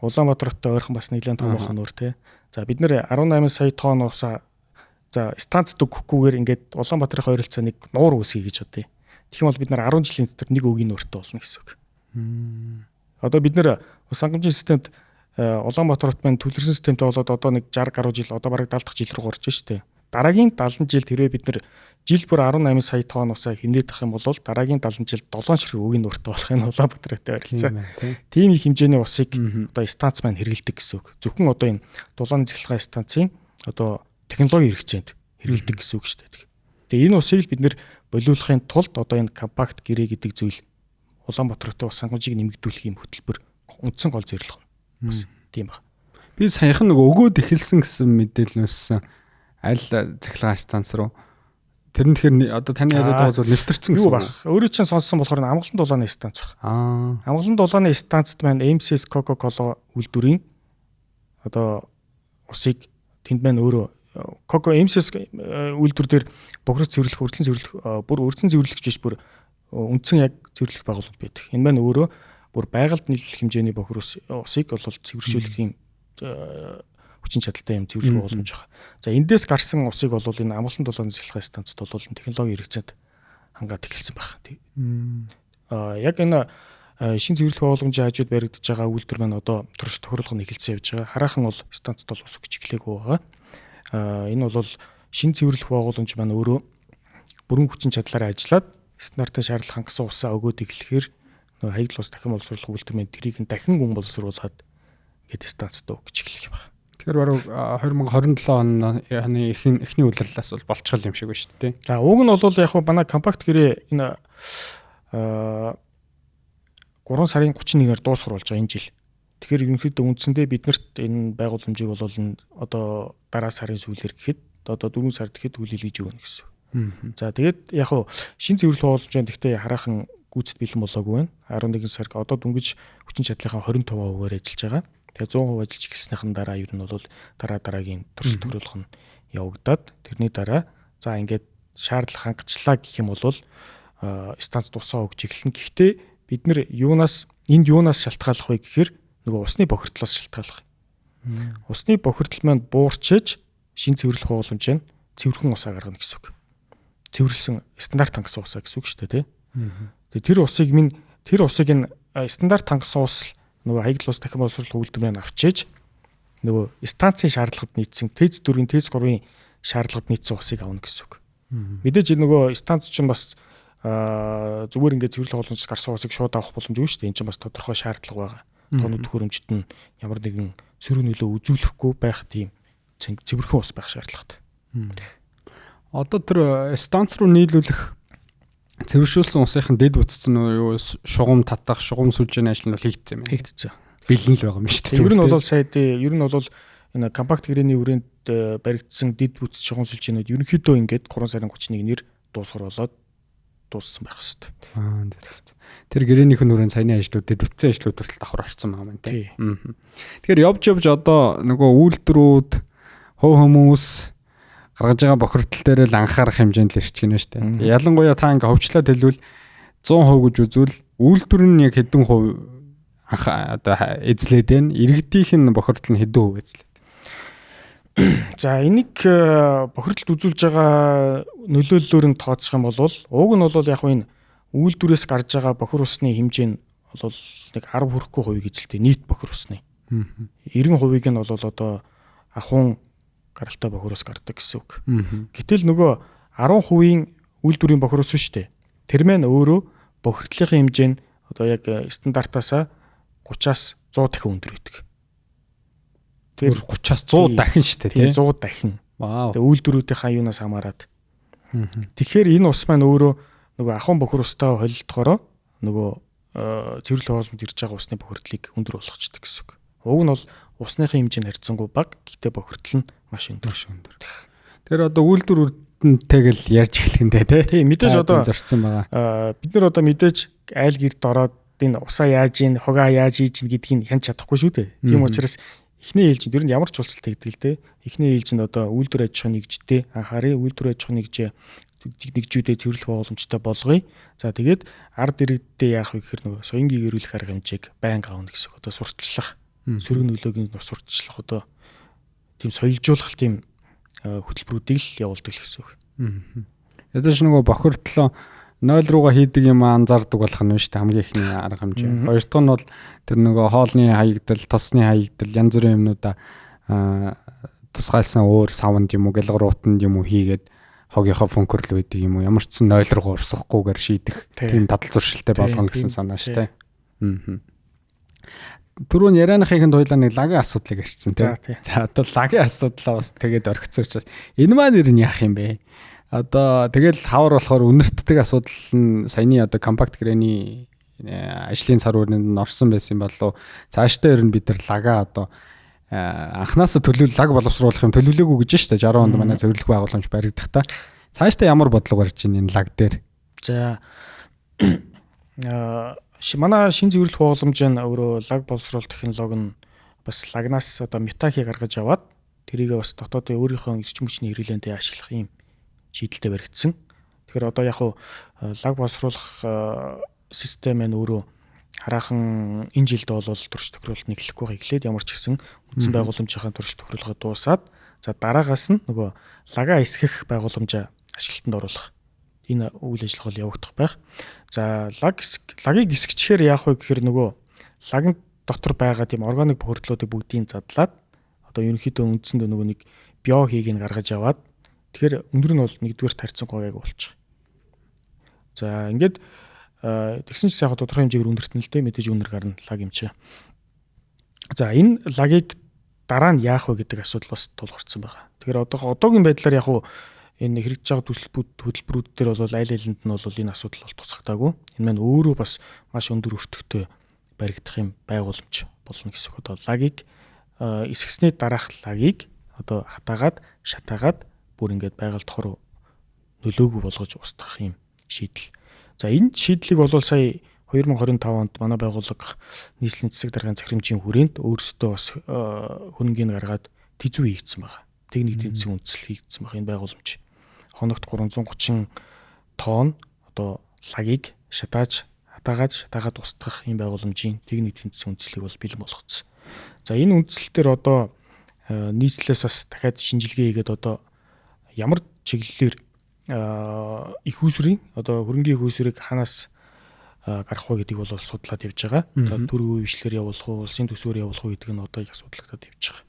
B: Улаанбаатар хоттой ойрхон бас нэлээд том бахан нуур тий. За бид нэр 18 сая тонн усаа за станцд өгөхгүйгээр ингээд Улаанбаатарын ойролцоо нэг нуур үсгий гэж бодъё. Тэгэх юм бол бид нар 10 жилийн дотор нэг өгийн нууртай болно гэсэн үг. Одоо бид нэр ус хангамжийн системд Улаанбаатар хот маань төлөрсөн системтэй болоод одоо нэг 60 гаруй жил одоо бараг 70 дахь жил рүү орж байна шүү дээ. дараагийн 70 жилд хэрвээ бид нэр жил бүр 18 сая тонносоо хэмнээд авах юм бол дараагийн 70 жилд 7 ширхэг үгийн нурт болох нь Улаанбаатартай харилцаа. Тийм их хэмжээний усыг одоо станц маань хэрэгэлдэг гэсэн үг. Зөвхөн одоо энэ дулааны цэцлэгийн станцын одоо технологийн хэрэгцээнд хэрэгэлдэг гэсэн үг шүү дээ. Тэгээ энэ усыг бид нэр болиулахын тулд одоо энэ компакт гэрээ гэдэг зүйл Улаанбаатартай ус хангамжийг нэмэгдүүлэх юм хөтөлбөр үндсэн гол зорилго нь. Бас тийм баг.
C: Би саяхан өгөөд эхэлсэн гэсэн мэдээлэл өссөн аль цахилгаан станц руу. Тэр нь тэгэхээр одоо таны яриад байгаа зүйл нэвтэрсэн гэсэн
B: үг баг. Өөрөө чинь сонссон болохоор Амгалан дулааны станц баг. Амгалан дулааны станцд маань MCS Coca-Cola үйлдвэрийн одоо усыг тэнд маань өөрөө MCS үйлдвэр дээр бохирос цэвэрлэх, үрдсэн цэвэрлэх, бүр үрдсэн цэвэрлэх гэж бүр үндсэн яг цэвэрлэх байгууллага байдаг. Энэ маань өөрөө бүр байгальд нийлүүлэх хэмжээний бохирос усыг бол цэвэршүүлэх юм хүчин чадалтай юм цэвэрлэх боломж байгаа. За эндээс гарсан усыг бол энэ Амгалан дулааны цэцлэгийн станцд бол технологийн хэрэгцээнд хангаад эхэлсэн байна. Яг энэ шин цэвэрлэх боломжийн хажууд баригдаж байгаа үйлдвэр маань одоо турш тохируулга нь эхэлсэн явж байгаа. Хараахан бол станцд бол ус өгч эхлэегүй байгаа. Энэ бол шин цэвэрлэх байгууламж маань өөрөө бүрэн хүчин чадлаараа ажиллаад стандартын шаардлага хангасан усаа өгөөд эхлэхээр нөгөө хаягдл ус дахин боловсруулах үйлдвэр маань тэрийг дахин гүн боловсруулад гэдэг станцд өгч эхлэх юм байна.
C: Тэгэхээр баруун 2027 оны эхний улирлаас бол болчихл юм шиг байна шүү дээ.
B: За уг нь бол яг манай компакт гэрээ энэ 3 сарын 31-ээр дуусгар болж байгаа энэ жил. Тэгэхээр ерөнхийдөө үндсэндээ биднэрт энэ байгууламжийг бол одоо дараа сарын сүүлээр гэхэд одоо 4 сар гэхэд хүлээлгэж өгнө гэсэн. За тэгээд яг шин цэвэрлэх байгууламжийн тэгтээ хараахан гүйцэд бэлэн болоогүй байна. 11 сар одоо дүнгиж хүчин чадлынхаа 25%-аар ажиллаж байгаа. Тэгээ 100% ажиллаж эхэлснийхэн дараа ер нь бол дараагийн турш тохируулга нь явагдаад тэрний дараа за ингээд шаардлага хангацлаа гэх юм бол станц тусаа өгч эхэлнэ. Гэхдээ бид нэр юунаас шалтгааллах вэ гэхээр нөгөө усны бохирдлоос шалтгааллах. Усны бохирдол маань буурчиж шин цэвэрлэх байгууламж нь цэвэрхэн усаа гаргана гэсэн үг. Цэвэрлсэн стандарт хангасан усаа гэсэн үг шүү дээ, тий. Тэр усыг энэ стандарт хангасан ус нөгөө хаягдл ус дахин боловсруулах үйлдвэрээр авчиж нөгөө станцын шаардлагад нийцсэн ТЭЗ 4-ийн ТЭЗ 3-ийн шаардлагад нийцсэн усыг авна гэсэн үг. Мэдээж нөгөө станц чинь бас зүгээр ингээд цэвэрлэх боломжтой гарсан усыг шууд авах боломжгүй шүү дээ. Энэ чинь бас тодорхой шаардлага байгаа. Тоног төхөөрөмжт нь ямар нэгэн сөрөг нөлөө үзүүлэхгүй байх тийм цэвэрхэн ус байх шаардлагатай.
C: Одоо тэр станц руу нийлүүлэх цэвэршүүлсэн усынхын дэд бүтц нь юу шугам татах, шугам сүлжээний ажил нь бол хийгдсэн юм байна.
B: Хийгдсэн.
C: Бэлэн л байгаа юм шүү дээ.
B: Ер нь бол ер нь бол энэ компакт гэрээний хүрээнд баригдсан дэд бүтц шугам сүлжээнүүд ерөнхийдөө ингээд 3 сарын 31-ээр дуусгар болоод дууссан байх хэвээр.
C: Тэр гэрээнийх нь хүрээнд саяны ажлууд дэд бүтцийн ажлууд хүртэл давхар орсон байгаа юм тийм. Тэгэхээр явж одоо нөгөө үйлдвэрүүд хөв хүмүүс гаргаж байгаа бохирдол дээр л анхаарах хэмжээнд л ирчих гинэ шүү дээ. Ялангуяа та ингээ хөвчлөөд хэлвэл 100% гэж үзвэл үйлдвэр нь яг хэдэн хувь одоо эзлээд байна. Иргэдийнх нь бохирдол нь хэдэн хувь эзлээд.
B: За энийг бохирдолд үзүүлж байгаа нөлөөллөөр нь тооцох юм бол уг нь бол яг энэ үйлдвэрээс гарч байгаа бохир усны хэмжээ нь бол нэг 10 хүрэхгүй хувийг эзэлдэг нийт бохир усны. 90%-ийг нь бол одоо ахуйн гаралтай бохир ус гардаг гэсэн үг. Гэтэл нөгөө 10% үйлдвэрийн бохир ус шүү дээ. Тэр маань өөрөө бохирдлын хэмжээ нь одоо яг стандартаасаа 30-аас 100 дахин өндөр байдаг.
C: Тэр 30-аас 100 дахин шүү дээ,
B: тийм 100 дахин.
C: Вау.
B: Тэгээ үйлдвэрүүдийнхаа юунаас хамаарат. Тэгэхээр энэ ус маань өөрөө нөгөө ахуйн бохир устай холилдохороо нөгөө цэвэрлэх байгууламжид ирж байгаа усны бохирдлыг өндөр болгочдөг гэсэн үг. Уг нь бол усныхын хэмжээ нь харьцангуй бага, гэхдээ бохирдол нь маш өндөр.
C: Тэр одоо үйлдвэрүүдтэйг л ярьж эхлэх нь тий.
B: Мэдээж одоо
C: зарцсан байгаа.
B: Бид нар одоо мэдээж айл гэрд ороод энэ усаа яаж ийн, хогоо яаж хийж ийн гэдгийг хянч чадахгүй шүү дээ. Тийм учраас эхний ээлжинд ер нь ямар ч улсалт хийдэг л дээ. Эхний ээлжинд одоо үйлдвэр аж ахуйн нэгжтэй анхаарай. Үйлдвэр аж ахуйн нэгжүүдээ цэвэрлэх байгууламжтай болгоё. За тэгээд ард иргэддээ яах вэ гэхээр нөгөө соёнгийн гэрүүлэх арга хэмжээг байнга авна гэсэн. Одоо сурталчлах, сөрөг нөлөөгийн сурталчлах одоо тийм соёлжуулах тийм хөтөлбөрүүдийг л явуулдаг гэсэн үг.
C: Ядаж нөгөө бохирдлоо 0 руугаа хийдэг юм анзаардаг болох нь шүү дээ хамгийн ихний арга хэмжээ. Хоёр дахь нь бол тэр нөгөө хоолны хаягдал, тосны хаягдал янз бүрийн юмнуудаа тусгайлсан өөр савнд юм уу гэлгууртанд юм уу хийгээд хогийнхоо функерл байдаг юм уу ямар ч нойл руу урсахгүйгээр шийдэх тийм дадал зуршилтай болгоно гэсэн санаа шүү дээ. Түрүүн ярианыхын хоёлаа нэг лагийн асуудлыг ярьсан тийм. За одоо лагийн асуудлаа бас тэгээд орхицсон учраас энэ маань нэр нь яах юм бэ? Одоо тэгэл хавар болохоор үнэртдэг асуудал нь саяны одоо компакт грэний ажлын цар хүрээнд орсон байсан болов. Цаашдаа ер нь бид нар лагаа одоо анханасаа лаг боловсруулах юм төлөвлөөгүй гэж шүү дээ. 60 онд манай зөвлөх байгууламж баригдахдаа. Цаашдаа ямар бодлого гарч ийн энэ лаг дээр?
B: За манай шин зөвлөх байгууламж нь өөрөө лаг боловсруулах технологи нь бас лагнаас одоо метахи гаргаж аваад тэрийг бас дотоодын өөрийнхөө эрчим хүчний хэрэглээнд ашиглах юм шийдэлтэй баригдсан. Тэгэхээр одоо яг лаг боловсруулах систем нь өөрөө хараахан энэ жилд бол турш тохируулалт нэглэхгүй эхлээд ямар ч гэсэн үндсэн байгууламжийн турш тохируулгыг дуусаад за дараагаас нь нөгөө лагаа эсгэх байгууламжаа ашиглалтанд оруулах энэ үйл ажиллагаа бол явагдах байх. За лагийг эсгэчихээр яах вэ гэхээр нөгөө лагын дотор байгаа тийм органик бохирдлуудыг бүгдийг задлаад одоо ерөнхийдөө үндсэндээ нөгөө нэг биохийг нь гаргаж аваад тэгэхээр өндөр нь бол нэгдүгээр тарьсан гоёг болчих. За ингээд тэгсэн чинь яг тодорхой хэмжээгээр өндөртөн л дээ мэдээж өндөр гарна лаг юм чи. За энэ лагийг дараа нь яах вэ гэдэг асуудал бас тулгарсан байгаа. Тэгэхээр одоогийн байдлаар яг энэ хэрэгжиж байгаа хөтөлбөрүүд дээр бол аль алинд нь бол энэ асуудал бол тусгагдаагүй. Энэ маань өөрөө бас маш өндөр өртөгтэй баригдах юм байгууламж болно гэсэн үг. Одоо лагийг эсгэсний дараах лагийг одоо хатаагаад шатаагаад бүр ингээд байгаль дохор нөлөөгүй болгож устгах юм шийдэл. За энэ шийдлийг бол сая 2025 онд манай байгууллага нийслэлийн засаг даргын захирамжийн хүрээнд өөрсдөө бас хөрөнгийг гаргаад тэзүү хийгдсэн байгаа. Техник тэнцвэрийн үндэслэл хийгдсэн байгаа энэ байгууламж. Хоногт 330 тонн одоо лагийг хатаагаад устгах энэ байгууламжийн техник тэнцвэрийн үндэслэлийг бол бэлэн болгоцсон. За энэ үндэслэл дээр одоо нийслэлээс бас дахиад шинжилгээ хийгээд одоо ямар чиглэлээр их усрын одоо хөрөнгийн их усрыг ханаас гарах вэ гэдгийг бол судлаад явж байгаа. За төрийн үешлэр явуулах уу, улсын төсвөр явуулах уу гэдэг нь одоо их судлагдаад явж байгаа.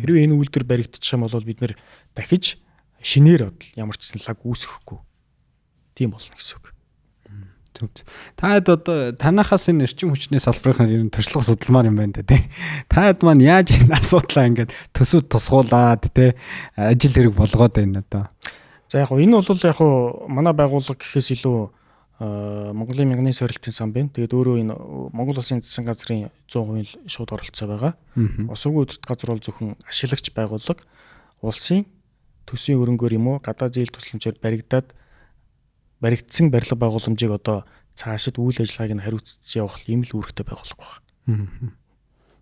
B: Хэрвээ энэ үйлдэл баригдчих юм бол бид нэр дахиж шинээр ямар ч гэсэн лаг үүсгэхгүй тийм болно гэсэн үг.
C: Зөв. Таад одоо танахаас энэ эрчим хүчний салбарын ер нь туршлага судалмаар юм байна те. Таад маань яаж энэ асуудлаа ингээд төсөв тусгуулад те ажил хэрэг болгоод байна одоо.
B: За яг энэ бол яг манай байгууллага гэхээс илүү Монголын мянганы сорилтын сан байна. Тэгээд өөрөө энэ Монгол Улсын засгийн газрын 100% шууд оролцоо байгаа. Усгүй өдөрт газар бол зөвхөн ашиглагч байгууллага улсын төсвийн хөрөнгөөр юм уу гадаа зээл тусламжаар баригдсан барилга байгууламжийг одоо цаашид үйл ажиллагааг нь хариуцж явах юм л үүрэгтэй байгууллага байна.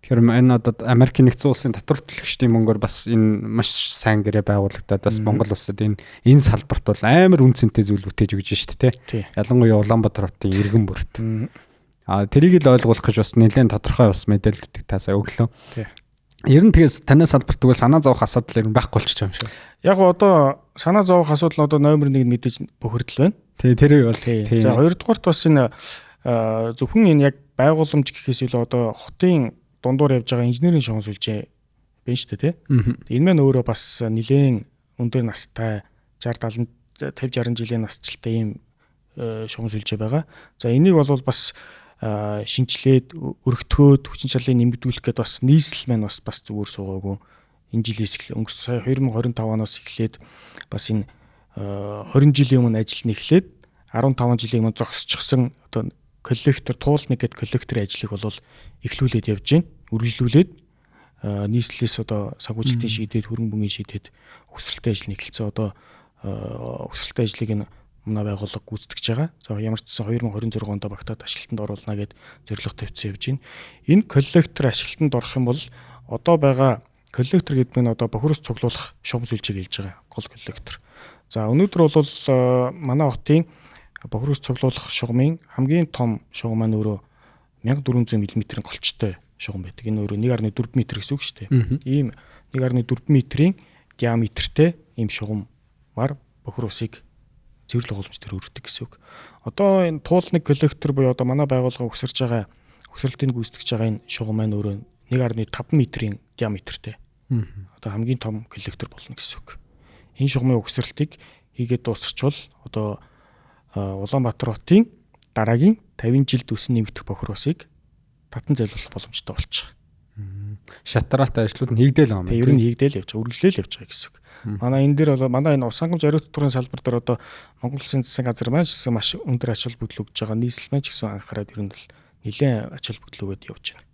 B: Тэгэхээр энэ одоо
C: Америкийн нэгдсэн улсын татвар төлөгчдийн мөнгөөр бас энэ маш сайн гэрээ байгуулагдаад бас Монгол улсад энэ салбарт бол амар үнцэнтэй зүйл бүтээж өгж шít те. Ялангуяа Улаанбаатар хотын иргэн бүрт. Тэрийг л ойлгуулах гэж бас нэлээд тодорхой бас мэдээлэлүүд та сая өглөө. Ер нь тэгээс танаас салбарт тэгвэл санаа зовох асуудал ер нь байхгүй болчих юм шиг.
B: Яг одоо санаа зовох асуудал одоо номер 1 мэдээж бохирдол байна.
C: Тэр бол.
B: За хоёрдугаарт бас энэ зөвхөн энэ яг байгууламж гэхээс илүү одоо хотын дундуур явж байгаа инженерийн шугам сүлжээ байна шүү дээ тий. Энэ маань өөрөө бас нэлээд өндөр настай 60 70 50 60 жилийн насжилттай ийм шугам сүлжээ байгаа. За энийг бол бас шинчлээд өргөтгөөд хүчин чармайлыг нэмэгдүүлэх гэдээ бас нийслэл маань бас зүгээр суугаагүй. Энэ жилээс өнгөрсөн 2025 оноос эхлээд бас энэ 20 жилийн өмнө ажил нь эхлээд 15 жилийн өмнө зогсчихсон одоо коллектор туулныг гэдэг коллекторын ажлыг бол эхлүүлээд явж байна. Үргэлжлүүлээд нийслэлээс одоо санхүүжилтийн шийдээд хөрөнгө бүмийн шийдээд өгсрэлтэй ажил нь эхэлсэн. Одоо өгсрэлтэй ажлыг нь манай байгууллага гүйцэтгэж байгаа. За ямар ч гэсэн 2026 онд багтаад ашиглалтанд оруулна гэд зорилго тавьсан явж байна. Энэ коллектор ашиглалтанд орох юм бол одоо байгаа коллектор гэдэг нь одоо бохирос цуглуулах шугам сүлжээг хэлж байгаа. Гол коллектор. За өнөөдөр бол манай хотын бохирос цуглуулах шугамын хамгийн том шугам маань өөрөө 1400 мм-ийн голчтой шугам байдаг. Энэ өөрөө 1.4 м гэсэн үг шүү дээ. Ийм 1.4 м-ийн диаметртэй ийм шугамар бохиросыг цэвэрлэг голомж төр өргөдөг гэсэн үг. Одоо энэ туулныг коллектор буюу одоо манай байгууллага өгсөрж байгаа өгсрэлтийг гүйцэтгэж байгаа энэ шугам маань өөрөө 1.5 м-ийн диаметртэй Одоо хамгийн том коллектор болно гэсэн үг. Энэ шугамын угсралтыг хийгээд дуусчихвал одоо Улаанбаатар хотын дараагийн 50 жилд өсөн нэмэгдэх бохир усыг татан зайлуулах боломжтой болчих.
C: Шатраатай ажлууд нь хийгдээл байгаа юм.
B: Ер нь хийгдээл явж байгаа, үргэлжлээл явж байгаа гэсэн үг. Манай энэ дээр бол манай энэ ус хангамж ариут дотоорын салбар дээр одоо Монгол Улсын засгийн газар маань ч гэсэн маш өндөр ач холбогдол өгж байгаа. Нийслэл маань ч гэсэн анхаарал ер нь бол нэлээд ач холбогдол өгөөд явж байна.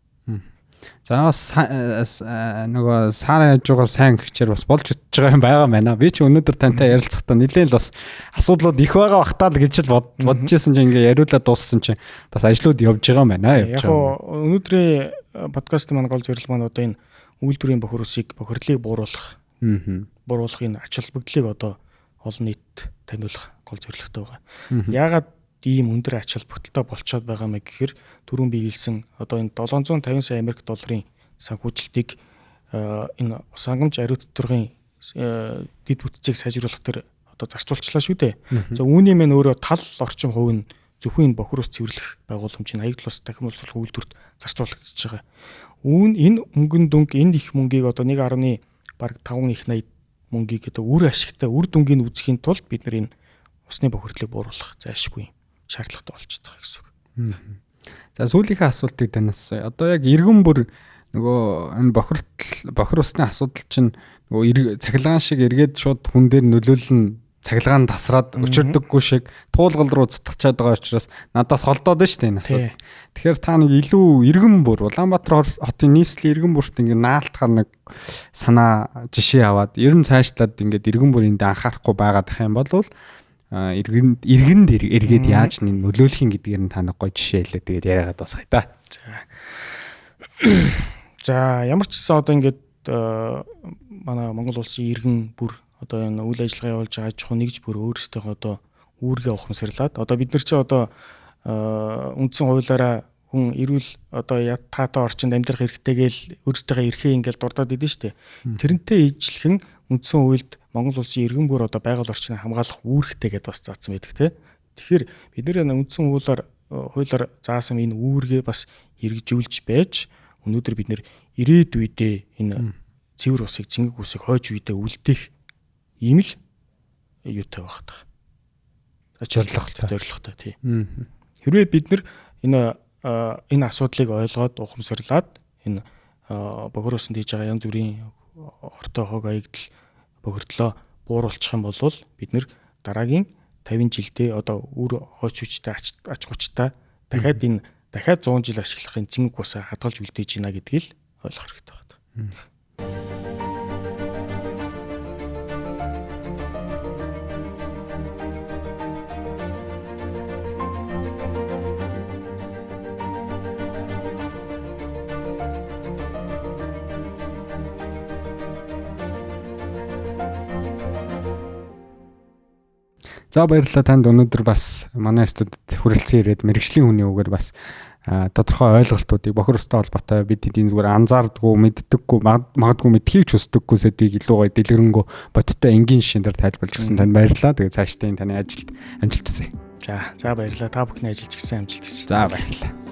C: За бас нөгөө сарын хажуугаар сайн гихчээр бас болж утж байгаа юм байгаа байна. Би ч өнөөдөр тантай ярилцахдаа нэлээд л бас асуудлууд их байгаа бахтаа л гэж л бодож байсан чинь ингээ яриулаад дууссан чинь бас ажлууд явж байгаа юм байна.
B: Яг гоо өнөөдрийн подкастын манай гол зорилго маань одоо энэ үйлдвэрийн бохир усыг бохирлыг бууруулах энэ ач холбогдлыг одоо олон нийтэд таниулах гол зорилготой байгаа. Яагаад ийм өндөр ач холбогдолтой болчиход байгаа мэй гэхээр түрүүн би хэлсэн одоо энэ 750 сая Америк долларын санхүүжилтийг энэ ус хангамж ариут дотоорын дэд бүтцийг сайжруулах төр одоо зарцуулчлаа шүү дээ. За үүний мэн өөрөө тал орчин хувь нь зөвхөн энэ бохир ус цэвэрлэх байгууламжийн 87-ос дахин боловсрол үйлдвэрт зарцуулагдчихж байгаа. Энэ мөнгөн дүнг энэ их мөнгийг одоо 1.5 их 80 мөнгийг одоо үр ашигтай үр дүнгийн үзэхийн тулд бид нар энэ усны бохирлыг бууруулах зайлшгүй шаардлагатай болчиход байгаа гэсэн үг.
C: За сүүлийнхээ асуултыг танаас одоо яг иргэн бүр нөгөө энэ бохир усны асуудал чинь нөгөө цахилгаан шиг эргээд шууд хүн дээр нөлөөлнө цахилгаан тасраад өчөрдөггүй шиг туулгал руу зүтгэж байгаа учраас надаас холдоод байна шүү дээ энэ асуудал. Тэгэхээр та нэг илүү иргэн бүр Улаанбаатар хотын нийслэлийн иргэн бүрт ингэ наалтахаар нэг санаа жишээ аваад ер нь цаашлаад ингэ иргэн бүрийн дэ анхаарахгүй байгаад ах юм бол иргэнд эргээд яаж нөлөөлөх юм гэдгээр нь та нэг гоё жишээ хэлээ тэгээд яриагаад басгая та.
B: За ямар ч гэсэн одоо ингээд манай Монгол улсын иргэн бүр одоо энэ үйл ажиллагаа явуулж байгаа аж ахуй нэгж бүр өөрсдөө одоо үүргээ ухамсарлаад одоо бид нар чи одоо үндсэн хуулиараа хүн эрүүл одоо ятгаатай орчинд амьдрах хэрэгтэйгээл өөрсдөө эрхээ ингээл дурдаад идэв штэ. Тэрнтэй ижилхэн үндсэн хуульд Монгол улсын иргэн бүр одоо байгаль орчныг хамгаалах үүрэгтэй гэдээ бас заасан байдаг те. Тэгэхээр бид нэр үндсэн хуулиар заасан энэ үүргээ бас хэрэгжүүлж байж өнөөдөр бид нэр ирээд үедээ энэ цэвэр усыг цэнгэг усыг хойж үедээ үлдээх ийм л юутай багт. Зорилготой тий. Хэрвээ бид нэр энэ асуудлыг ойлгоод ухамсарлаад энэ бохир усанд хийж байгаа янз бүрийн ортой хог аягдал бохирдлоо бууруулчих юм бол бид нэр дараагийн 50 жилдээ одоо үр хойч хүчтэй ач гучтай дахиад 100 жил ашиглахын цэнгэг усаа хадгалж үлдээж гинэ гэдгийг л ойлгох хэрэгтэй байна.
C: За баярлалаа танд өнөөдөр бас манай студид хүрэлцэн ирээд мэрэгжлийн хүний үгээр бас тодорхой ойлголтуудыг бохир устай холбоотой бид эдийн зүгээр анзаардгүй мэддэггүй магадгүй мэдхийвч хүсдэггүй сэдвийг илүү гоё дэлгэрэнгүй бодиттой энгийн жишээн дээр тайлбарлаж өгсөн танд баярлалаа. Тэгээд цаашдын таны ажилд амжилт хүсье.
B: За баярлалаа. Та бүхний ажилд ч гэсэн амжилт хүсье.
C: За баярлалаа.